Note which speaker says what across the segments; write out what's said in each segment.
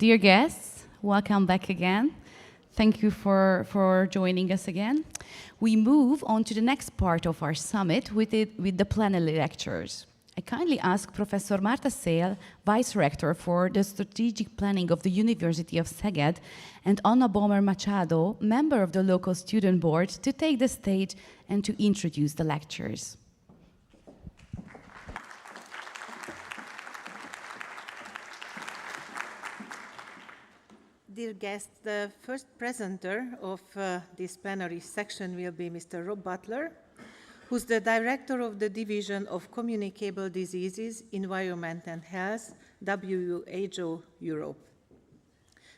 Speaker 1: dear guests, welcome back again. Thank you for joining us again. We move on to the next part of our summit with the plenary lectures. I kindly ask Professor Márta Széll, Vice Rector for the Strategic Planning of the University of Szeged, and Anna Baumer Machado, member of the local student board, to take the stage and to introduce the lectures.
Speaker 2: Dear guests, the first presenter of this plenary section will be Mr. Robb Butler, who's the director of the Division of Communicable Diseases, Environment and Health, WHO Europe.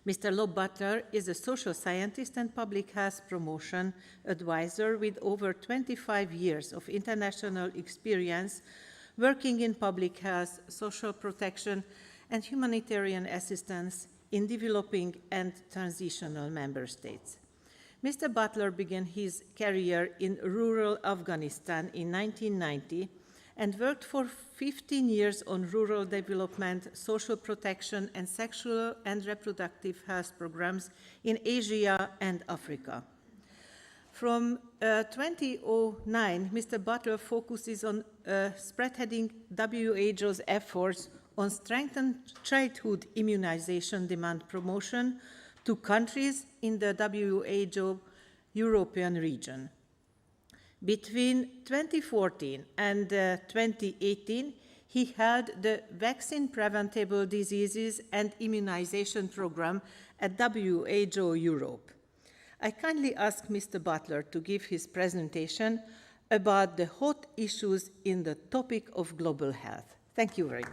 Speaker 2: Mr. Robb Butler is a social scientist and public health promotion advisor with over 25 years of international experience working in public health, social protection, and humanitarian assistance in developing and transitional member states. Mr. Butler began his career in rural Afghanistan in 1990 and worked for 15 years on rural development, social protection, and sexual and reproductive health programs in Asia and Africa. From 2009, Mr. Butler focuses on spearheading WHO's efforts on strengthened childhood immunization demand promotion to countries in the WHO European region. Between 2014 and 2018, he held the Vaccine Preventable Diseases and Immunization Program at WHO Europe. I kindly ask Mr. Butler to give his presentation about the hot issues in the topic of global health. Thank you very much.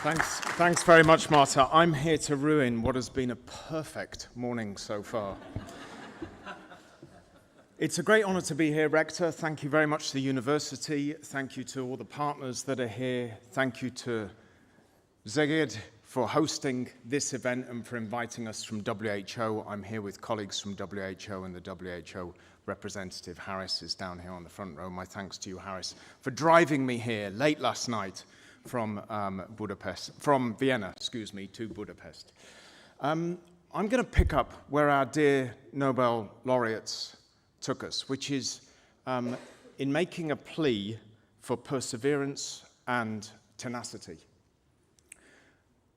Speaker 3: Thanks very much, Márta. I'm here to ruin what has been a perfect morning so far. It's a great honor to be here, Rector. Thank you very much to the university. Thank you to all the partners that are here. Thank you to Szeged for hosting this event and for inviting us from WHO. I'm here with colleagues from WHO, and the WHO representative, Harris, is down here on the front row. My thanks to you, Harris, for driving me here late last night from Vienna, to Budapest. I'm going to pick up where our dear Nobel laureates took us, which is in making a plea for perseverance and tenacity.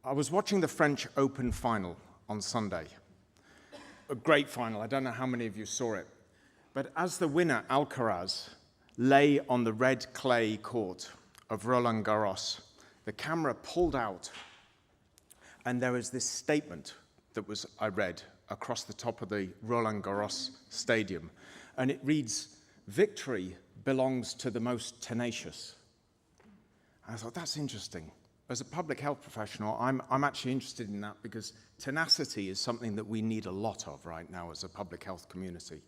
Speaker 3: I was watching the French Open final on Sunday. A great final. I don't know how many of you saw it. But as the winner, Alcaraz, lay on the red clay court of Roland Garros, the camera pulled out, and there was this statement that I read across the top of the Roland Garros stadium, and it reads, "Victory belongs to the most tenacious." And I thought, that's interesting. As a public health professional, I'm actually interested in that because tenacity is something that we need a lot of right now as a public health community.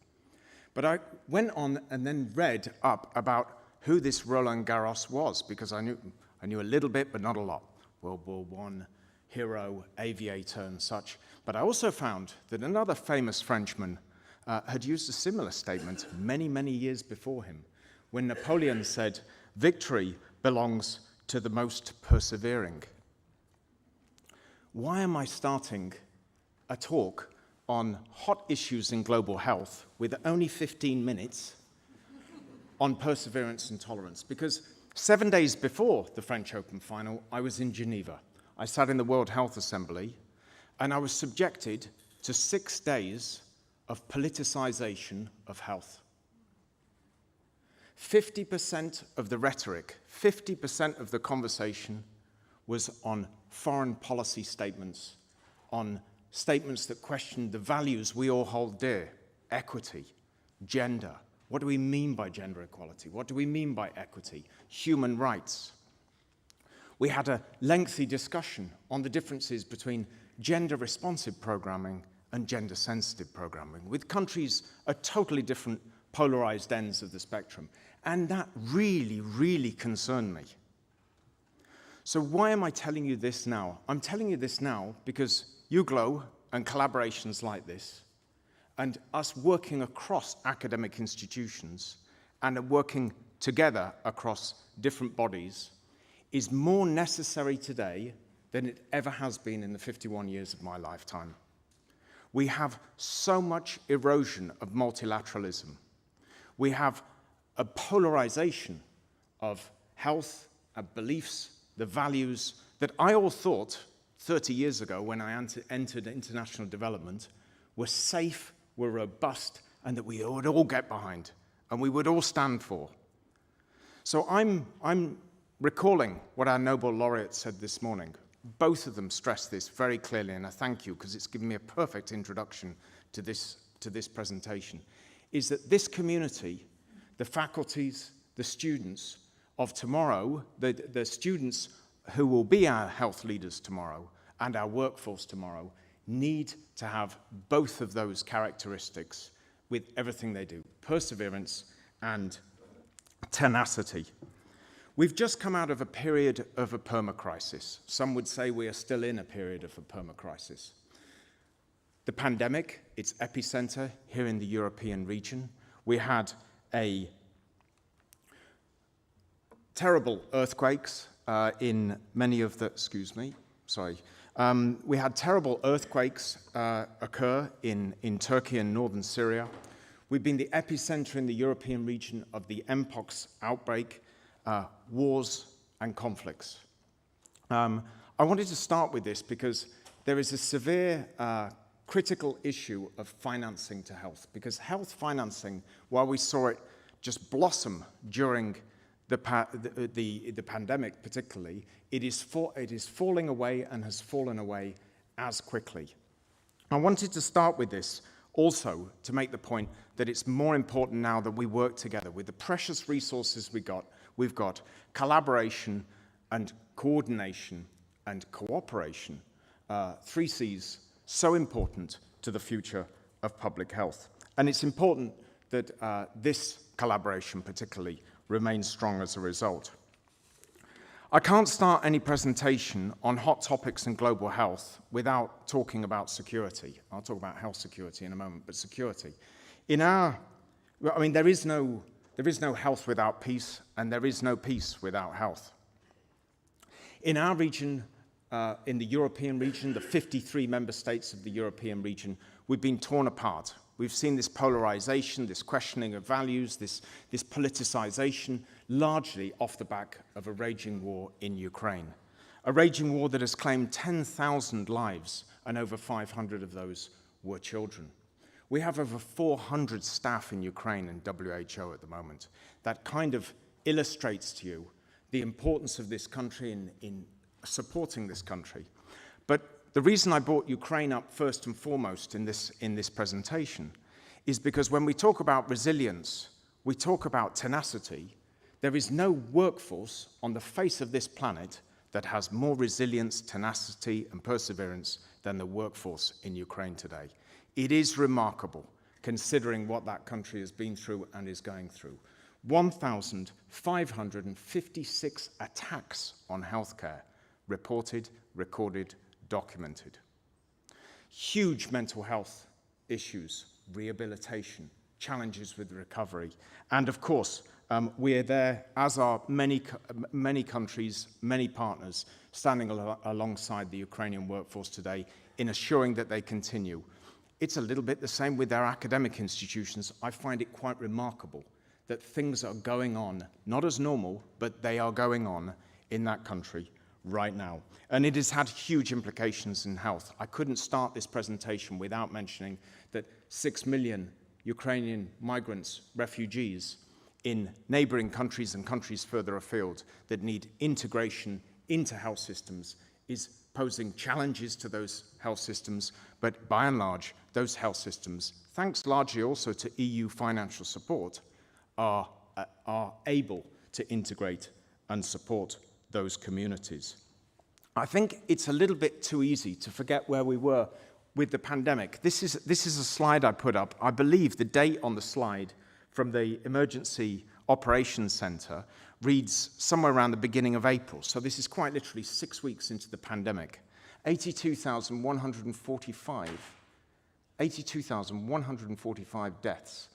Speaker 3: But I went on and then read up about who this Roland Garros was, because I knew a little bit, but not a lot. World War I, hero, aviator, and such. But I also found that another famous Frenchman had used a similar statement many, many years before him, when Napoleon said, "Victory belongs to the most persevering." Why am I starting a talk on hot issues in global health with only 15 minutes on perseverance and tolerance? Because 7 days before the French Open final, I was in Geneva. I sat in the World Health Assembly, and I was subjected to 6 days of politicization of health. 50% of the rhetoric, 50% of the conversation was on foreign policy statements, on statements that questioned the values we all hold dear: equity, gender. What do we mean by gender equality? What do we mean by equity? Human rights. We had a lengthy discussion on the differences between gender-responsive programming and gender-sensitive programming, with countries at totally different polarized ends of the spectrum. And that really, really concerned me. So why am I telling you this now? I'm telling you this now because UGLO and collaborations like this, and us working across academic institutions and working together across different bodies, is more necessary today than it ever has been in the 51 years of my lifetime. We have so much erosion of multilateralism. We have a polarization of health, of beliefs, the values that I all thought 30 years ago when I entered international development were safe, were robust, and that we would all get behind and we would all stand for. So I'm recalling what our Nobel laureate said this morning. Both of them stressed this very clearly, and I thank you because it's given me a perfect introduction to this presentation, is that this community, the faculties, the students of tomorrow, the students who will be our health leaders tomorrow and our workforce tomorrow, need to have both of those characteristics with everything they do, perseverance and tenacity. We've just come out of a period of a permacrisis. Some would say we are still in a period of a permacrisis. The pandemic, its epicenter here in the European region. We had terrible earthquakes in many of the, we had terrible earthquakes occur in Turkey and northern Syria. We've been the epicenter in the European region of the Mpox outbreak, wars and conflicts. I wanted to start with this because there is a severe critical issue of financing to health, because health financing, while we saw it just blossom during the pandemic particularly, it is falling away and has fallen away as quickly. I wanted to start with this also to make the point that it's more important now that we work together with the precious resources we've got collaboration and coordination and cooperation, 3 C's, so important to the future of public health. And it's important that this collaboration particularly remains strong as a result. I can't start any presentation on hot topics in global health without talking about security. I'll talk about health security in a moment, but security. There is no health without peace, and there is no peace without health. In our region, in the European region, the 53 member states of the European region, we've been torn apart. We've seen this polarization, this questioning of values, this politicization, largely off the back of a raging war in Ukraine. A raging war that has claimed 10,000 lives, and over 500 of those were children. We have over 400 staff in Ukraine and WHO at the moment. That kind of illustrates to you the importance of this country in supporting this country. But the reason I brought Ukraine up first and foremost in this presentation is because when we talk about resilience, we talk about tenacity. There is no workforce on the face of this planet that has more resilience, tenacity, and perseverance than the workforce in Ukraine today. It is remarkable, considering what that country has been through and is going through. 1,556 attacks on healthcare, reported, recorded, documented. Huge mental health issues, rehabilitation, challenges with recovery, and of course, we are there, as are many countries, many partners, standing alongside the Ukrainian workforce today in assuring that they continue. It's a little bit the same with our academic institutions. I find it quite remarkable that things are going on, not as normal, but they are going on in that country right now. And it has had huge implications in health. I couldn't start this presentation without mentioning that 6 million Ukrainian migrants, refugees, in neighboring countries and countries further afield that need integration into health systems is posing challenges to those health systems, but by and large, those health systems, thanks largely also to EU financial support, are able to integrate and support those communities. I think it's a little bit too easy to forget where we were with the pandemic. This is a slide I put up. I believe the date on the slide from the Emergency Operations Center reads somewhere around the beginning of April. So this is quite literally 6 weeks into the pandemic. 82,145 deaths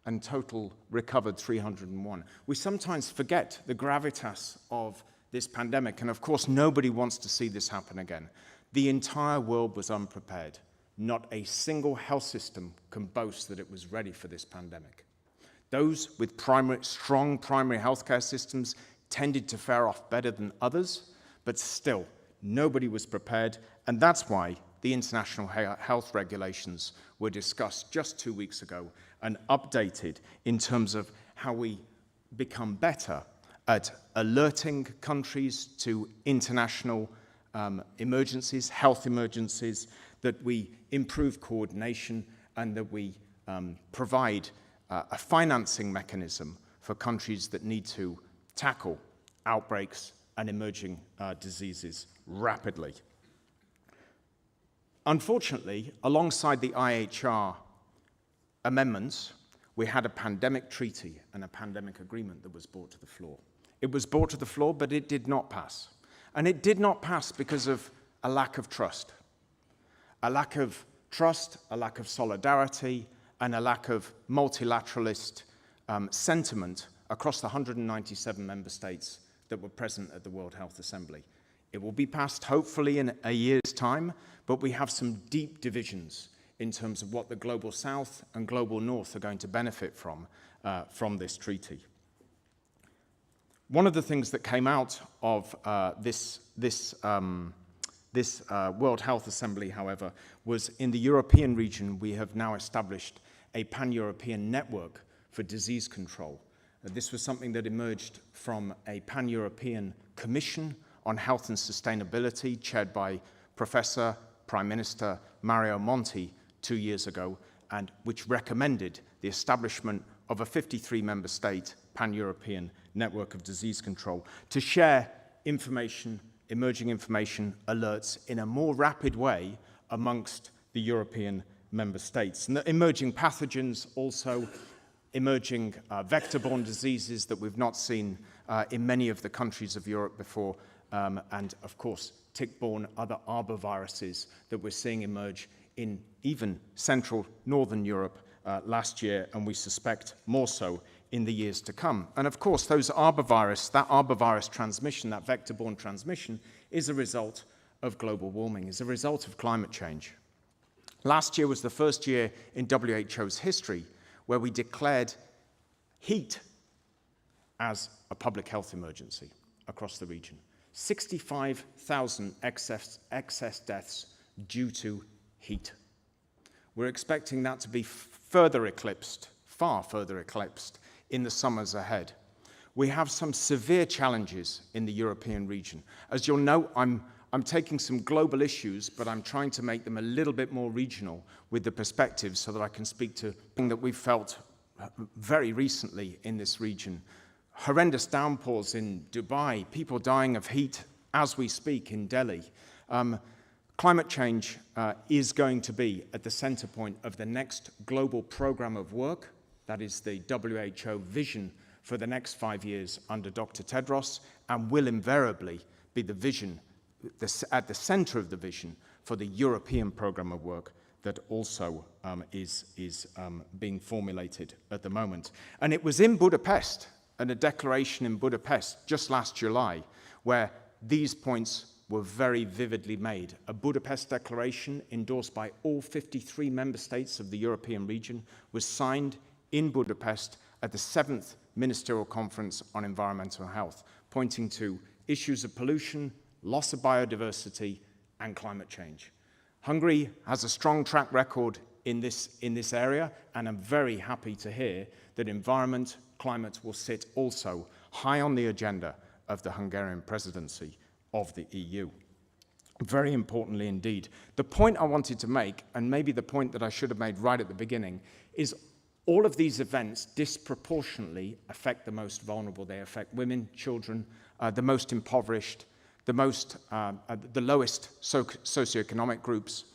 Speaker 3: and total recovered 301. We sometimes forget the gravitas of this pandemic. And of course, nobody wants to see this happen again. The entire world was unprepared. Not a single health system can boast that it was ready for this pandemic. Those with strong primary healthcare systems tended to fare off better than others, but still, nobody was prepared, and that's why the international health regulations were discussed just 2 weeks ago and updated in terms of how we become better at alerting countries to international emergencies, health emergencies, that we improve coordination, and that we provide a financing mechanism for countries that need to tackle outbreaks and emerging diseases rapidly. Unfortunately, alongside the IHR amendments, we had a pandemic treaty and a pandemic agreement that was brought to the floor. It was brought to the floor, but it did not pass. And it did not pass because of a lack of trust. A lack of trust, a lack of solidarity, and a lack of multilateralist sentiment across the 197 member states that were present at the World Health Assembly. It will be passed hopefully in a year's time, but we have some deep divisions in terms of what the Global South and Global North are going to benefit from this treaty. One of the things that came out of this World Health Assembly, however, was in the European region, we have now established a pan-European network for disease control. This was something that emerged from a pan-European commission on health and sustainability, chaired by Professor Prime Minister Mario Monti 2 years ago, and which recommended the establishment of a 53-member state pan-European network of disease control to share information, emerging information, alerts in a more rapid way amongst the European member states. And the emerging pathogens, also emerging vector-borne diseases that we've not seen in many of the countries of Europe before, and of course, tick-borne other arboviruses that we're seeing emerge in even central northern Europe last year, and we suspect more so in the years to come. And of course, that arbovirus transmission, that vector-borne transmission, is a result of global warming, is a result of climate change. Last year was the first year in WHO's history where we declared heat as a public health emergency across the region. 65,000 excess deaths due to heat. We're expecting that to be further eclipsed, far further eclipsed, in the summers ahead. We have some severe challenges in the European region. As you'll know, I'm taking some global issues, but I'm trying to make them a little bit more regional with the perspective so that I can speak to something that we've felt very recently in this region. Horrendous downpours in Dubai, people dying of heat as we speak in Delhi. Climate change is going to be at the center point of the next global program of work. That is the WHO vision for the next 5 years under Dr. Tedros, and will invariably be the vision, at the center of the vision for the European program of work that also is being formulated at the moment. And it was in Budapest, and a declaration in Budapest just last July, where these points were very vividly made. A Budapest Declaration endorsed by all 53 member states of the European region was signed in Budapest at the 7th Ministerial Conference on Environmental Health, pointing to issues of pollution, loss of biodiversity, and climate change. Hungary has a strong track record in this area, and I'm very happy to hear that environment, climate will sit also high on the agenda of the Hungarian presidency of the EU. Very importantly indeed. The point I wanted to make, and maybe the point that I should have made right at the beginning, is all of these events disproportionately affect the most vulnerable. They affect women, children, the most impoverished, the lowest socioeconomic groups.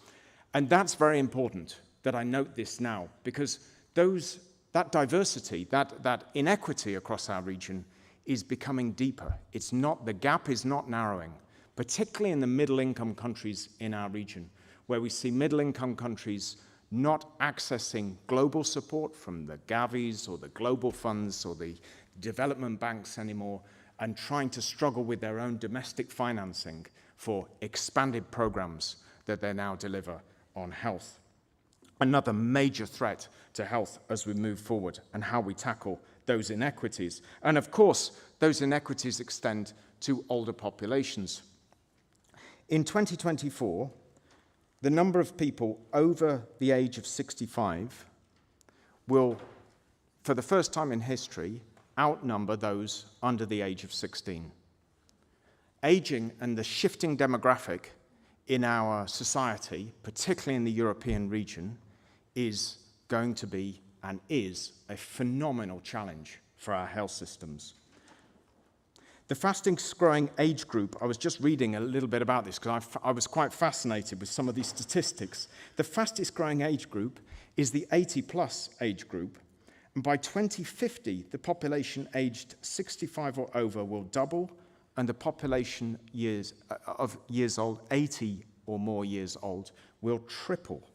Speaker 3: And that's very important that I note this now, because that diversity, that inequity across our region is becoming deeper. The gap is not narrowing, particularly in the middle-income countries in our region, where we see middle-income countries not accessing global support from the Gavis or the global funds or the development banks anymore, and trying to struggle with their own domestic financing for expanded programs that they now deliver on health. Another major threat to health as we move forward and how we tackle those inequities. And of course, those inequities extend to older populations. In 2024, the number of people over the age of 65 will, for the first time in history, outnumber those under the age of 16. Aging and the shifting demographic in our society, particularly in the European region, is going to be and is a phenomenal challenge for our health systems. The fastest growing age group, I was just reading a little bit about this because I was quite fascinated with some of these statistics. The fastest growing age group is the 80-plus age group, and by 2050, the population aged 65 or over will double, and the population of years old, 80 or more years old, will triple.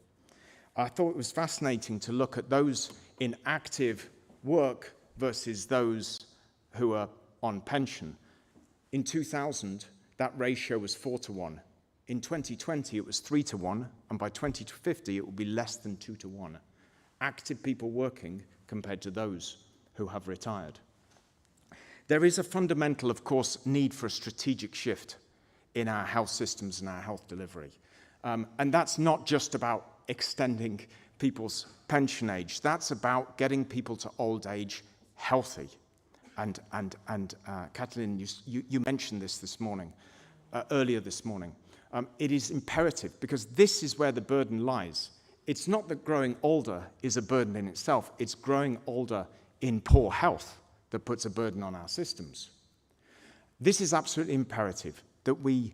Speaker 3: I thought it was fascinating to look at those in active work versus those who are on pension. In 2000, that ratio was 4-1. In 2020, it was 3-1, and by 2050, it will be less than 2-1. Active people working compared to those who have retired. There is a fundamental, of course, need for a strategic shift in our health systems and our health delivery. And that's not just about extending people's pension age. That's about getting people to old age healthy. And Kathleen, you mentioned this morning, earlier this morning. It is imperative because this is where the burden lies. It's not that growing older is a burden in itself. It's growing older in poor health that puts a burden on our systems. This is absolutely imperative that we,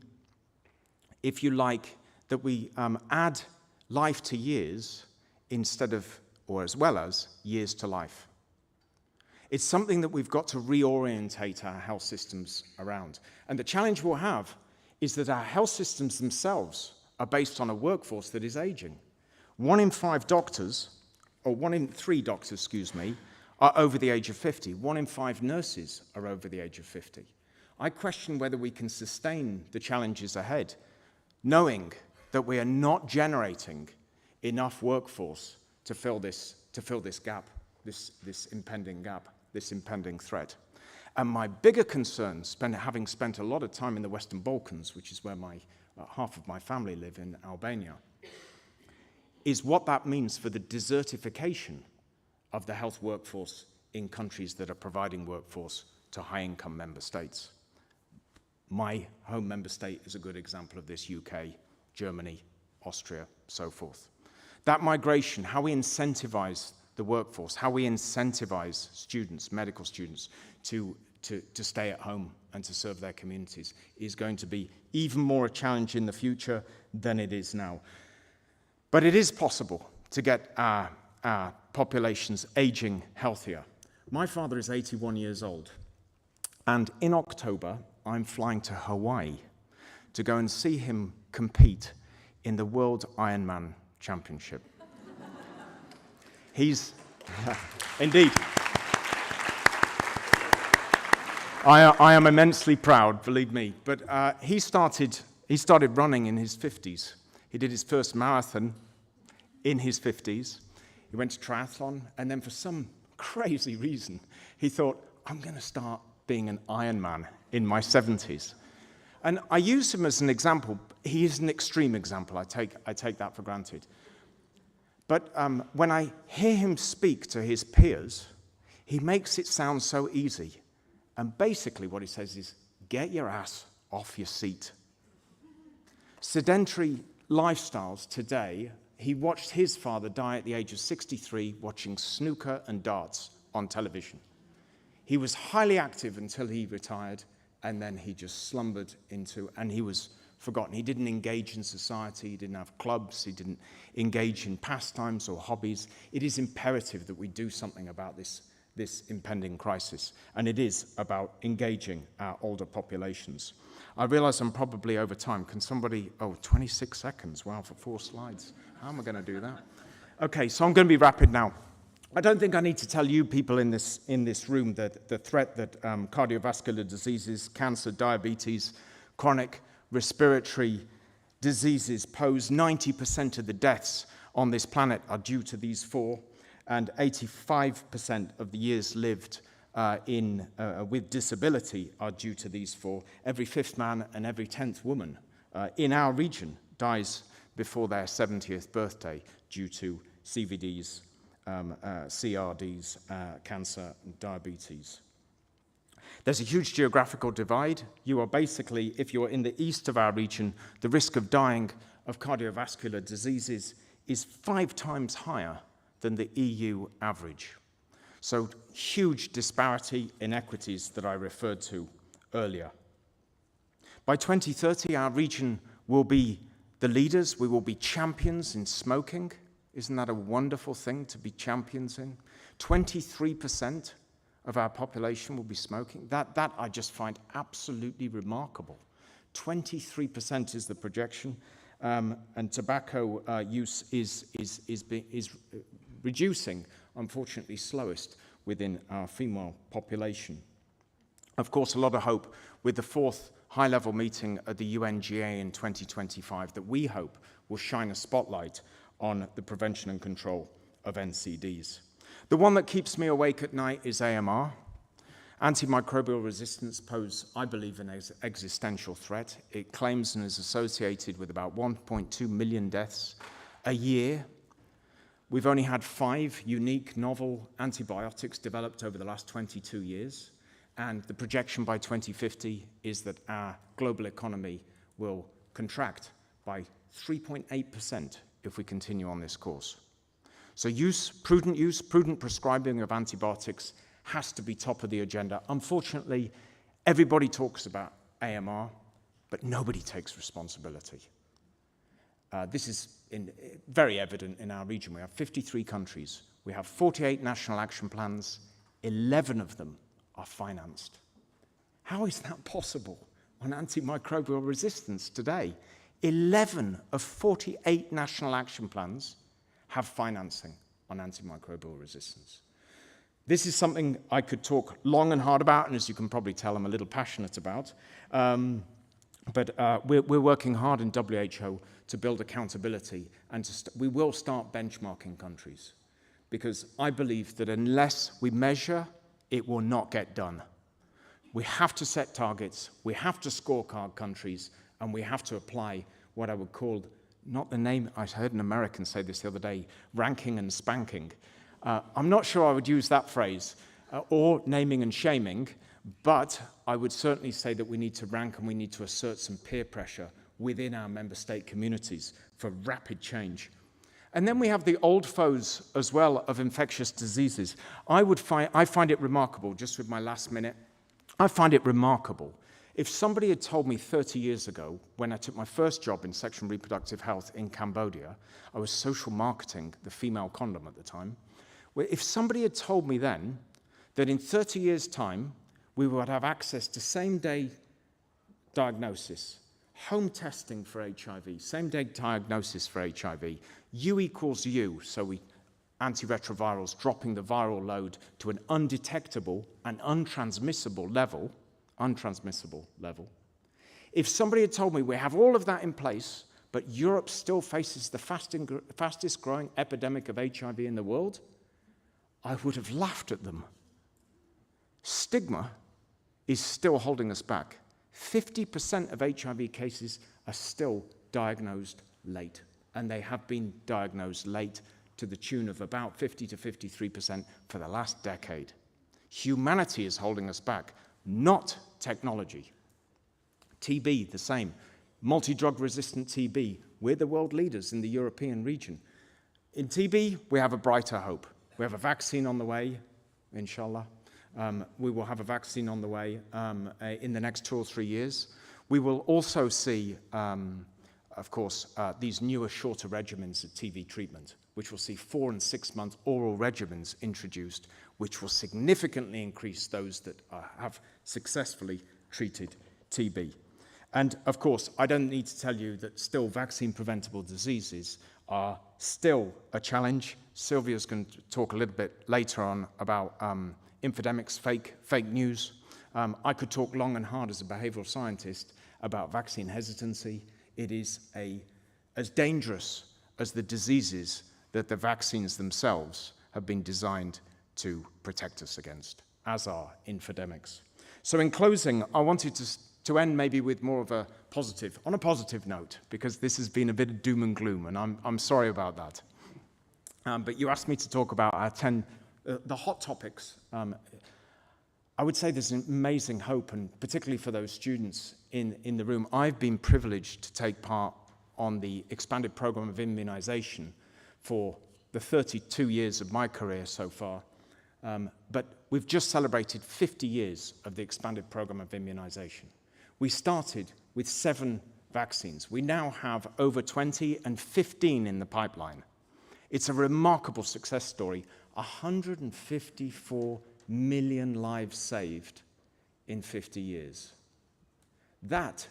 Speaker 3: if you like, that we add life to years instead of, or as well as, years to life. It's something that we've got to reorientate our health systems around. And the challenge we'll have is that our health systems themselves are based on a workforce that is aging. 1 in 3 doctors, are over the age of 50. 1 in 5 nurses are over the age of 50. I question whether we can sustain the challenges ahead, knowing that we are not generating enough workforce to fill this gap, this impending gap, this impending threat. And my bigger concern, having spent a lot of time in the Western Balkans, which is where half of my family live in Albania, is what that means for the desertification of the health workforce in countries that are providing workforce to high-income member states. My home member state is a good example of this: UK, Germany, Austria, so forth. That migration, how we incentivize the workforce, how we incentivize students, medical students, to stay at home and to serve their communities is going to be even more a challenge in the future than it is now. But it is possible to get our populations aging healthier. My father is 81 years old, and in October, I'm flying to Hawaii to go and see him compete in the World Ironman Championship. He's, indeed. I am immensely proud, believe me, but he started running in his 50s. He did his first marathon in his 50s. He went to triathlon, and then for some crazy reason, he thought, I'm going to start being an Ironman in my 70s. And I use him as an example. He is an extreme example. I take that for granted. But when I hear him speak to his peers, he makes it sound so easy. And basically what he says is, get your ass off your seat. Sedentary lifestyles today. He watched his father die at the age of 63 watching snooker and darts on television. He was highly active until he retired, and then he just slumbered and he was forgotten. He didn't engage in society, he didn't have clubs, he didn't engage in pastimes or hobbies. It is imperative that we do something about this impending crisis, and it is about engaging our older populations. I realize I'm probably over time. Can somebody, 26 seconds, wow, for 4 slides. How am I going to do that? Okay, so I'm going to be rapid now. I don't think I need to tell you people in this room that the threat that cardiovascular diseases, cancer, diabetes, chronic respiratory diseases pose. 90% of the deaths on this planet are due to these four, and 85% of the years lived with disability are due to these four. Every fifth man and every 10th woman in our region dies before their 70th birthday due to CVDs, CRDs, cancer, and diabetes. There's a huge geographical divide. You are basically, if you're in the east of our region, the risk of dying of cardiovascular diseases is 5 times higher than the EU average. So huge disparity, inequities that I referred to earlier. By 2030, our region will be the leaders. We will be champions in smoking. Isn't that a wonderful thing to be champions in? 23% of our population will be smoking. That I just find absolutely remarkable. 23% is the projection, and tobacco use is reducing, unfortunately slowest, within our female population. Of course, a lot of hope with the 4th high-level meeting at the UNGA in 2025 that we hope will shine a spotlight on the prevention and control of NCDs. The one that keeps me awake at night is AMR. Antimicrobial resistance poses, I believe, an existential threat. It claims and is associated with about 1.2 million deaths a year. We've only had 5 unique novel antibiotics developed over the last 22 years, and the projection by 2050 is that our global economy will contract by 3.8% if we continue on this course. So prudent prescribing of antibiotics has to be top of the agenda. Unfortunately, everybody talks about AMR, but nobody takes responsibility. This is very evident in our region. We have 53 countries. We have 48 national action plans. 11 of them are financed. How is that possible on antimicrobial resistance today? 11 of 48 national action plans have financing on antimicrobial resistance. This is something I could talk long and hard about, and as you can probably tell, I'm a little passionate about. But we're working hard in WHO to build accountability, and we will start benchmarking countries, because I believe that unless we measure, it will not get done. We have to set targets, we have to scorecard countries, and we have to apply what I would call, not the name, I heard an American say this the other day, ranking and spanking. I'm not sure I would use that phrase, or naming and shaming, but I would certainly say that we need to rank and we need to assert some peer pressure within our member state communities for rapid change. And then we have the old foes as well of infectious diseases. I find it remarkable, just with my last minute, I find it remarkable. If somebody had told me 30 years ago, when I took my first job in sexual and reproductive health in Cambodia, I was social marketing the female condom at the time, if somebody had told me then that in 30 years' time, we would have access to same-day diagnosis, home testing for HIV, same-day diagnosis for HIV, U equals U, so antiretrovirals dropping the viral load to an undetectable and untransmissible level. If somebody had told me we have all of that in place, but Europe still faces the fastest growing epidemic of HIV in the world, I would have laughed at them. Stigma is still holding us back. 50% of HIV cases are still diagnosed late, and they have been diagnosed late to the tune of about 50 to 53% for the last decade. Humanity is holding us back, not technology. TB, the same. Multi-drug resistant TB, we're the world leaders in the European region. In TB, we have a brighter hope. We have a vaccine on the way, inshallah. We will have a vaccine on the way in the next 2 or 3 years. We will also see, of course, these newer, shorter regimens of TB treatment, which will see 4- and 6-month oral regimens introduced, which will significantly increase those that have successfully treated TB. And, of course, I don't need to tell you that still vaccine-preventable diseases are still a challenge. Silvia's going to talk a little bit later on about infodemics, fake news. I could talk long and hard as a behavioral scientist about vaccine hesitancy. It is as dangerous as the diseases that the vaccines themselves have been designed to protect us against, as are infodemics. So in closing, I wanted to end maybe with more of on a positive note, because this has been a bit of doom and gloom, and I'm sorry about that. But you asked me to talk about our the hot topics. I would say there's an amazing hope, and particularly for those students in the room. I've been privileged to take part on the expanded program of immunization for the 32 years of my career so far. But we've just celebrated 50 years of the expanded program of immunization. We started with 7 vaccines. We now have over 20 and 15 in the pipeline. It's a remarkable success story. 154 million lives saved in 50 years. That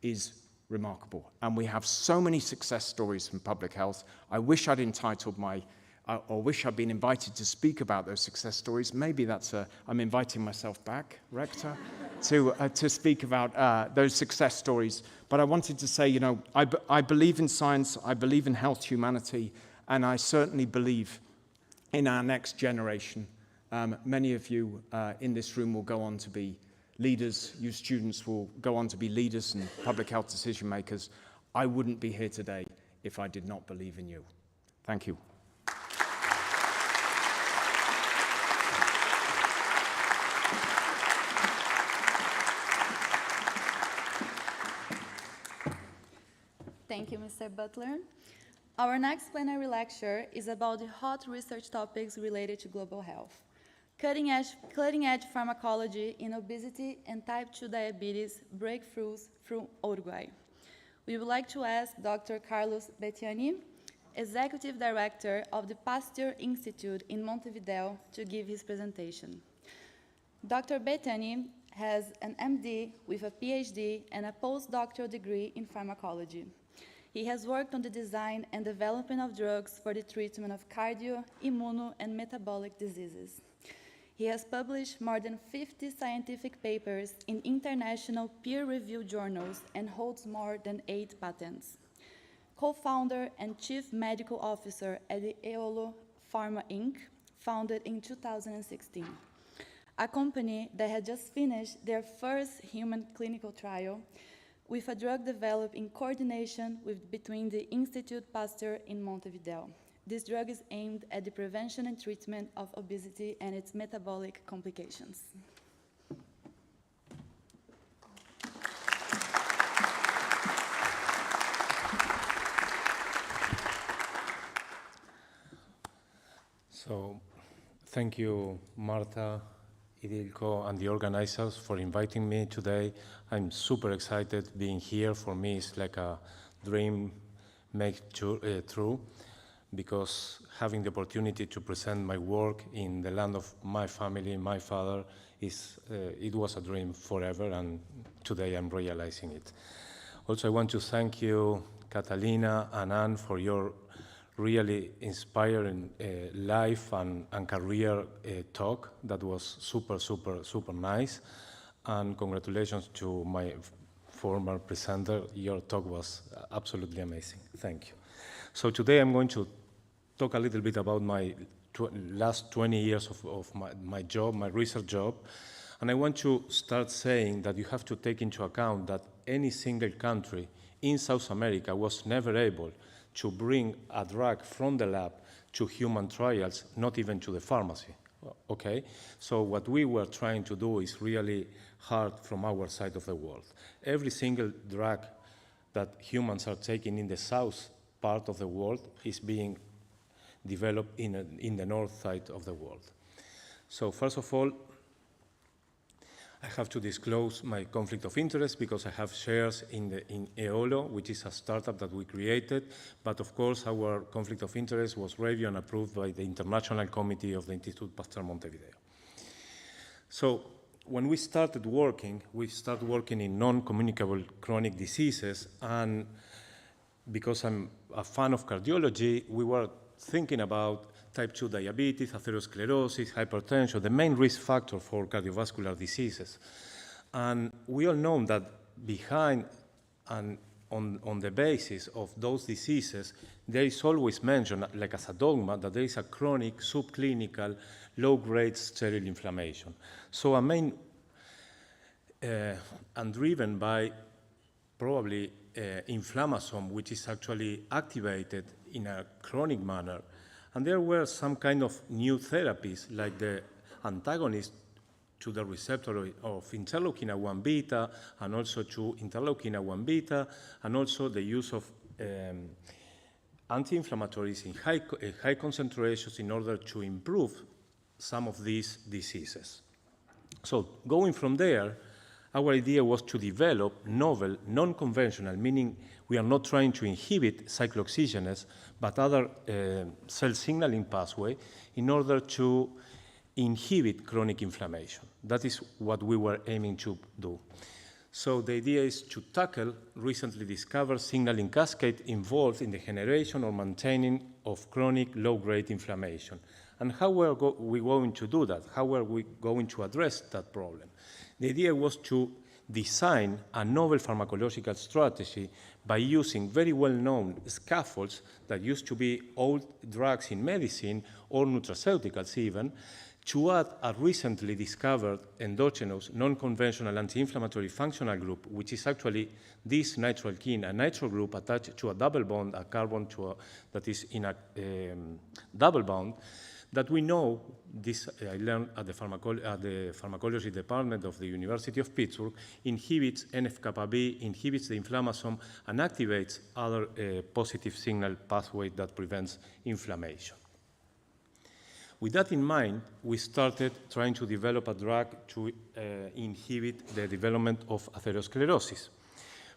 Speaker 3: is remarkable. And we have so many success stories from public health. I wish I'd entitled or wish I'd been invited to speak about those success stories. Maybe I'm inviting myself back, Rector, to speak about those success stories. But I wanted to say, I believe in science, I believe in health, humanity, and I certainly believe in our next generation. Many of you in this room will go on to be leaders. You students will go on to be leaders and public health decision makers. I wouldn't be here today if I did not believe in you. Thank you.
Speaker 4: Thank you, Mr. Butler. Our next plenary lecture is about the hot research topics related to global health. Cutting-edge pharmacology in obesity and type 2 diabetes breakthroughs from Uruguay. We would like to ask Dr. Carlos Batthyány, Executive Director of the Pasteur Institute in Montevideo, to give his presentation. Dr. Batthyány has an MD with a PhD and a postdoctoral degree in pharmacology. He has worked on the design and development of drugs for the treatment of cardio, immuno, and metabolic diseases. He has published more than 50 scientific papers in international peer-reviewed journals and holds more than 8 patents. Co-founder and Chief Medical Officer at the Eolo Pharma Inc., founded in 2016, a company that had just finished their first human clinical trial with a drug developed in coordination between the Institute Pasteur in Montevideo. This drug is aimed at the prevention and treatment of obesity and its metabolic complications.
Speaker 5: So, thank you, Márta, Idilko, and the organizers for inviting me today. I'm super excited being here. For me, it's like a dream made true, because having the opportunity to present my work in the land of my family, my father, it was a dream forever, and today I'm realizing it. Also, I want to thank you, Catalina and Anne, for your really inspiring life and career talk. That was super nice. And congratulations to my former presenter. Your talk was absolutely amazing. Thank you. So today I'm going to talk a little bit about my last 20 years of my job, my research job. And I want to start saying that you have to take into account that any single country in South America was never able to bring a drug from the lab to human trials, not even to the pharmacy, okay? So what we were trying to do is really hard from our side of the world. Every single drug that humans are taking in the south part of the world is being developed in the north side of the world. So first of all, I have to disclose my conflict of interest because I have shares in Eolo, which is a startup that we created. But of course, our conflict of interest was reviewed and approved by the International Committee of the Institute Pasteur Montevideo. So when we started working in non-communicable chronic diseases, and because I'm a fan of cardiology, we were thinking about type 2 diabetes, atherosclerosis, hypertension, the main risk factor for cardiovascular diseases. And we all know that behind and on the basis of those diseases, there is always mentioned, like as a dogma, that there is a chronic, subclinical, low-grade sterile inflammation. So a main, and driven by probably inflammasome, which is actually activated in a chronic manner. And there were some kind of new therapies, like the antagonist to the receptor of interleukin-1 beta, and also to interleukin-1 beta, and also the use of anti-inflammatories in high concentrations in order to improve some of these diseases. So going from there, our idea was to develop novel, non-conventional, meaning we are not trying to inhibit cyclooxygenase, but other cell signaling pathway in order to inhibit chronic inflammation. That is what we were aiming to do. So the idea is to tackle recently discovered signaling cascade involved in the generation or maintaining of chronic low-grade inflammation. And how are we going to do that? How are we going to address that problem? The idea was to design a novel pharmacological strategy by using very well-known scaffolds that used to be old drugs in medicine or nutraceuticals even, to add a recently discovered endogenous non-conventional anti-inflammatory functional group, which is actually this nitrile kin, a nitro group attached to a double bond, a carbon that is in a double bond, that we know, this I learned at the pharmacology department of the University of Pittsburgh, inhibits NF-kappa B, inhibits the inflammasome, and activates other positive signal pathway that prevents inflammation. With that in mind, we started trying to develop a drug to inhibit the development of atherosclerosis.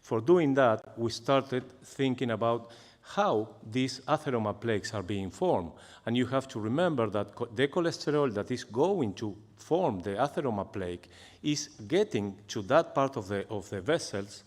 Speaker 5: For doing that, we started thinking about how these atheroma plaques are being formed. And you have to remember that the cholesterol that is going to form the atheroma plaque is getting to that part of the vessels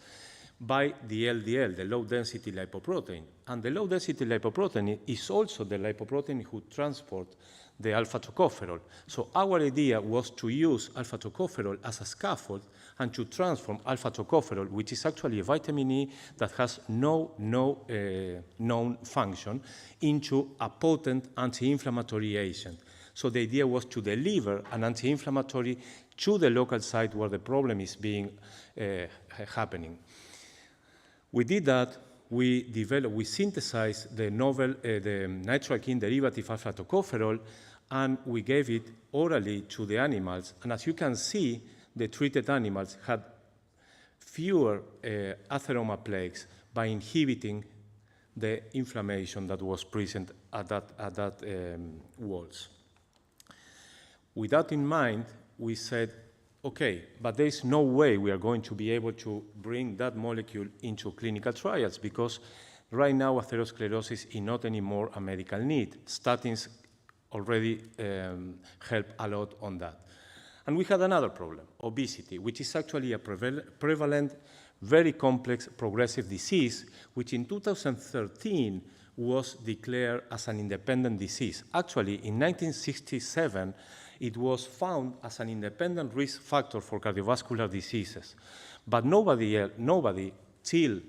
Speaker 5: by the LDL, the low-density lipoprotein. And the low-density lipoprotein is also the lipoprotein who transports the alpha-tocopherol. So our idea was to use alpha-tocopherol as a scaffold and to transform alpha-tocopherol, which is actually a vitamin E that has no known function, into a potent anti-inflammatory agent. So the idea was to deliver an anti-inflammatory to the local site where the problem is being happening. We did that. We synthesized the novel, the nitrile kin derivative alpha-tocopherol, and we gave it orally to the animals. And as you can see, the treated animals had fewer atheroma plaques by inhibiting the inflammation that was present at that walls. With that in mind, we said, okay, but there is no way we are going to be able to bring that molecule into clinical trials because right now atherosclerosis is not anymore a medical need. Statins already help a lot on that. And we had another problem, obesity, which is actually a prevalent, very complex progressive disease, which in 2013 was declared as an independent disease. Actually, in 1967, it was found as an independent risk factor for cardiovascular diseases. But nobody till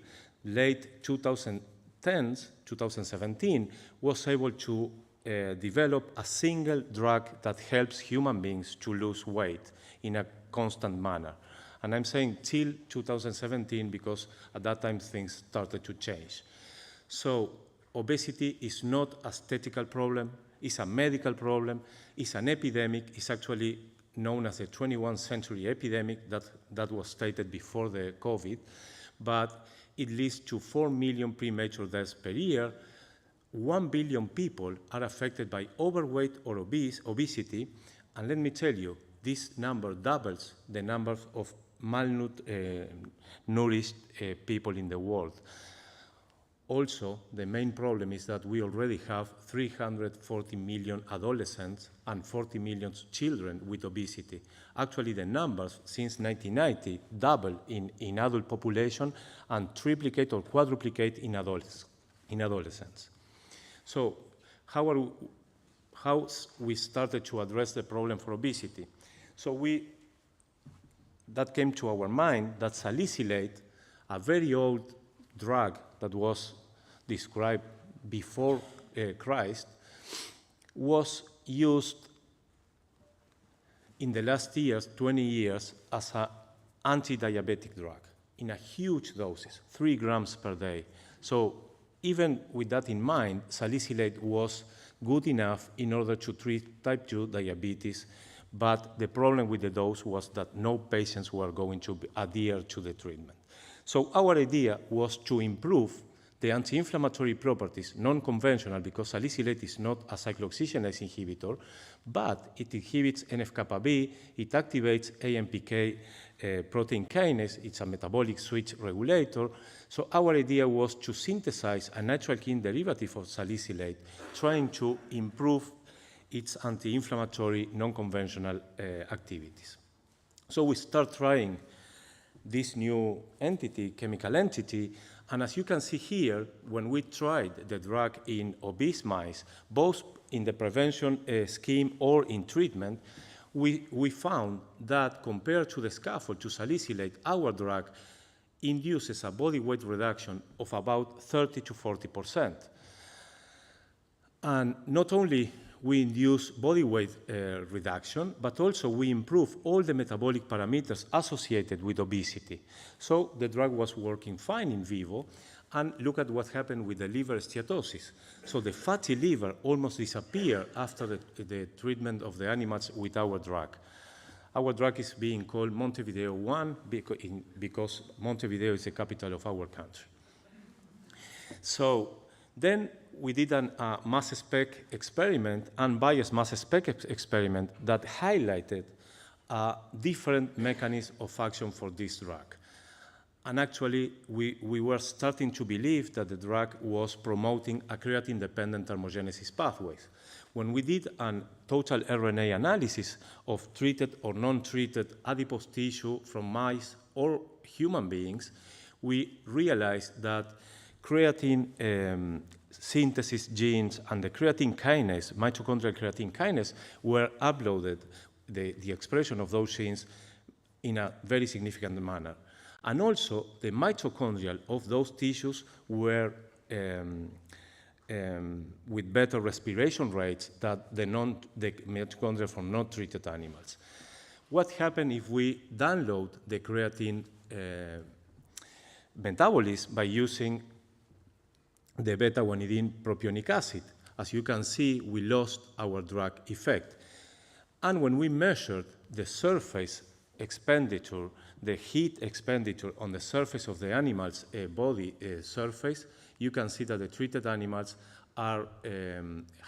Speaker 5: late 2010s, 2017, was able to develop a single drug that helps human beings to lose weight in a constant manner. And I'm saying till 2017 because at that time things started to change. So obesity is not a aesthetical problem, it's a medical problem, it's an epidemic, it's actually known as a 21st century epidemic that was stated before the COVID, but it leads to 4 million premature deaths per year. 1 billion people are affected by overweight or obesity, and let me tell you, this number doubles the number of malnourished people in the world. also, the main problem is that we already have 340 million adolescents and 40 million children with obesity. Actually, the numbers since 1990 double in adult population and triplicate or quadruplicate in adolescents. So how we started to address the problem for obesity? So that came to our mind that salicylate, a very old drug that was described before Christ, was used in the last years, 20 years, as an anti-diabetic drug in a huge doses, 3 grams per day. So even with that in mind, salicylate was good enough in order to treat type 2 diabetes, but the problem with the dose was that no patients were going to adhere to the treatment. So our idea was to improve the anti-inflammatory properties, non-conventional, because salicylate is not a cyclooxygenase inhibitor, but it inhibits NF-kappa B, it activates AMPK protein kinase, it's a metabolic switch regulator. So our idea was to synthesize a natural kin derivative of salicylate, trying to improve its anti-inflammatory, non-conventional activities. So we start trying this new entity, chemical entity, and as you can see here, when we tried the drug in obese mice, both in the prevention scheme or in treatment, we found that compared to the scaffold, to salicylate, our drug induces a body weight reduction of about 30 to 40%. And not only we induce body weight reduction, but also we improve all the metabolic parameters associated with obesity. So the drug was working fine in vivo, and look at what happened with the liver steatosis. So the fatty liver almost disappeared after the treatment of the animals with our drug. Our drug is being called Montevideo 1 because Montevideo is the capital of our country. So then we did a mass spec experiment, unbiased mass spec experiment, that highlighted a different mechanism of action for this drug. And actually, we were starting to believe that the drug was promoting a creatine-dependent thermogenesis pathways. When we did a total RNA analysis of treated or non-treated adipose tissue from mice or human beings, we realized that creatine synthesis genes and the creatine kinase, mitochondrial creatine kinase, were uploaded, the expression of those genes, in a very significant manner. And also, the mitochondrial of those tissues were with better respiration rates than the mitochondria from not treated animals. What happens if we download the creatine metabolism by using the beta-guanidine propionic acid? As you can see, we lost our drug effect. And when we measured the surface expenditure, the heat expenditure on the surface of the animal's body surface, you can see that the treated animals are